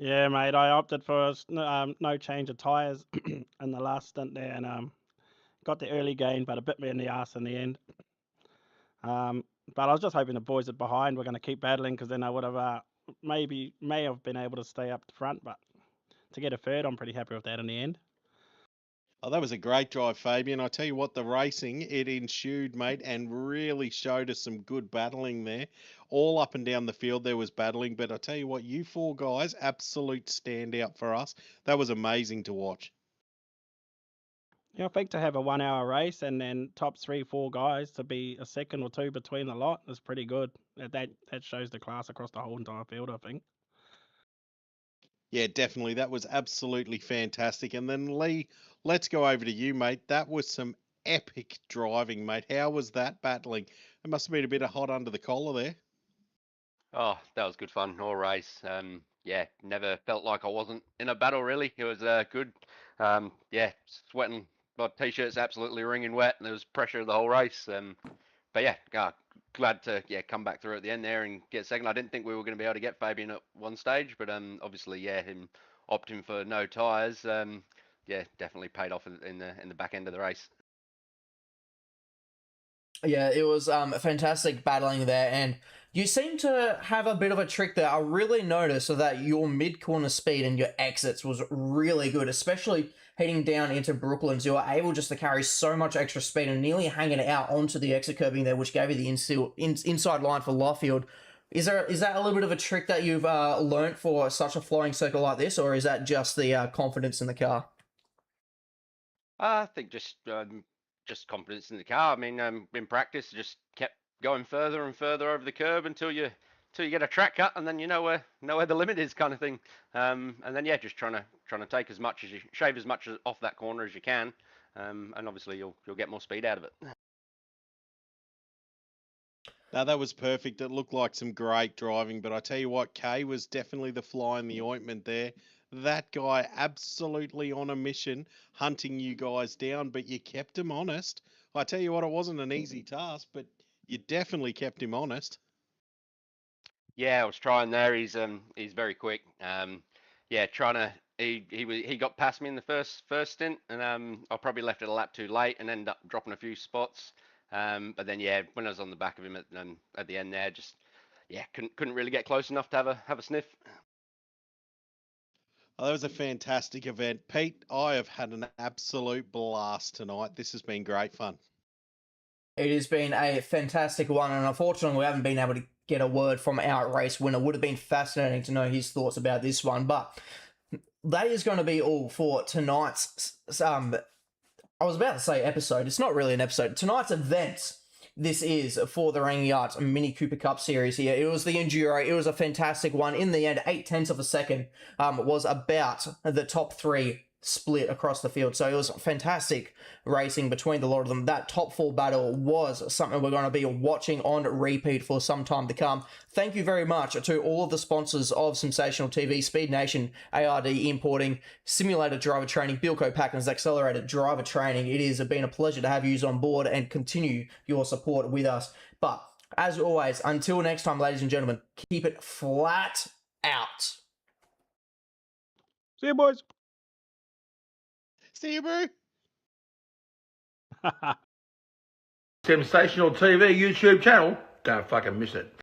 Yeah, mate, I opted for no change of tyres in the last stint there, and got the early gain, but it bit me in the arse in the end. But I was just hoping the boys at behind were going to keep battling, because then I would have may have been able to stay up front. But to get a third, I'm pretty happy with that in the end. Oh, that was a great drive, Fabian. I tell you what, the racing, it ensued, mate, and really showed us some good battling there. All up and down the field there was battling, but I tell you what, you four guys, absolute standout for us. That was amazing to watch. Yeah, I think to have a 1 hour race and then top 3, 4 guys to be a second or two between the lot is pretty good. That shows the class across the whole entire field, I think. Yeah, definitely. That was absolutely fantastic. And then, Lee, let's go over to you, mate. That was some epic driving, mate. How was that battling? It must have been a bit of hot under the collar there. Oh, that was good fun all race. Yeah, never felt like I wasn't in a battle really. It was good. Yeah, sweating. My t-shirt's absolutely wringing wet, and there was pressure the whole race. But yeah, glad to come back through at the end there and get second. I didn't think we were going to be able to get Fabian at one stage, but obviously him opting for no tyres, yeah, definitely paid off in the back end of the race. Yeah, it was fantastic battling there, and you seem to have a bit of a trick there. I really noticed that your mid-corner speed and your exits was really good, especially heading down into Brooklands. You were able just to carry so much extra speed and nearly hanging out onto the exit curbing there, which gave you the inside line for Luffield. Is that a little bit of a trick that you've learnt for such a flying circle like this, or is that just the confidence in the car? I think just confidence in the car. I mean, in practice, just kept going further and further over the curb until you get a track cut, and then you know where the limit is, kind of thing. And then just trying to take as much as you shave as much off that corner as you can, and obviously you'll get more speed out of it. Now, that was perfect. It looked like some great driving, but I tell you what, Kay was definitely the fly in the ointment there. That guy absolutely on a mission, hunting you guys down, but you kept him honest. I tell you what, it wasn't an easy task, but you definitely kept him honest. Yeah, I was trying there. He's very quick. Yeah, trying to. He got past me in the first stint, and I probably left it a lap too late and ended up dropping a few spots. But then when I was on the back of him at the end there, just couldn't really get close enough to have a sniff. Oh, that was a fantastic event. Pete, I have had an absolute blast tonight. This has been great fun. It has been a fantastic one, and unfortunately we haven't been able to get a word from our race winner. Would have been fascinating to know his thoughts about this one, but that is going to be all for tonight's I was about to say episode. It's not really an episode. Tonight's event. This is for the Rangiart Mini Cooper Cup Series here. It was the Enduro. It was a fantastic one. In the end, 0.8 of a second was about the top 3 split across the field. So it was fantastic racing between the lot of them. That top 4 battle was something we're going to be watching on repeat for some time to come. Thank you very much to all of the sponsors of Sensational TV, Speed Nation, ARD Importing, Simulator Driver Training, Bilco Packers, Accelerated Driver Training. It has been a pleasure to have you on board and continue your support with us. But as always, until next time, ladies and gentlemen, keep it flat out. See you, boys. See you, bro. Sensational TV YouTube channel. Don't fucking miss it.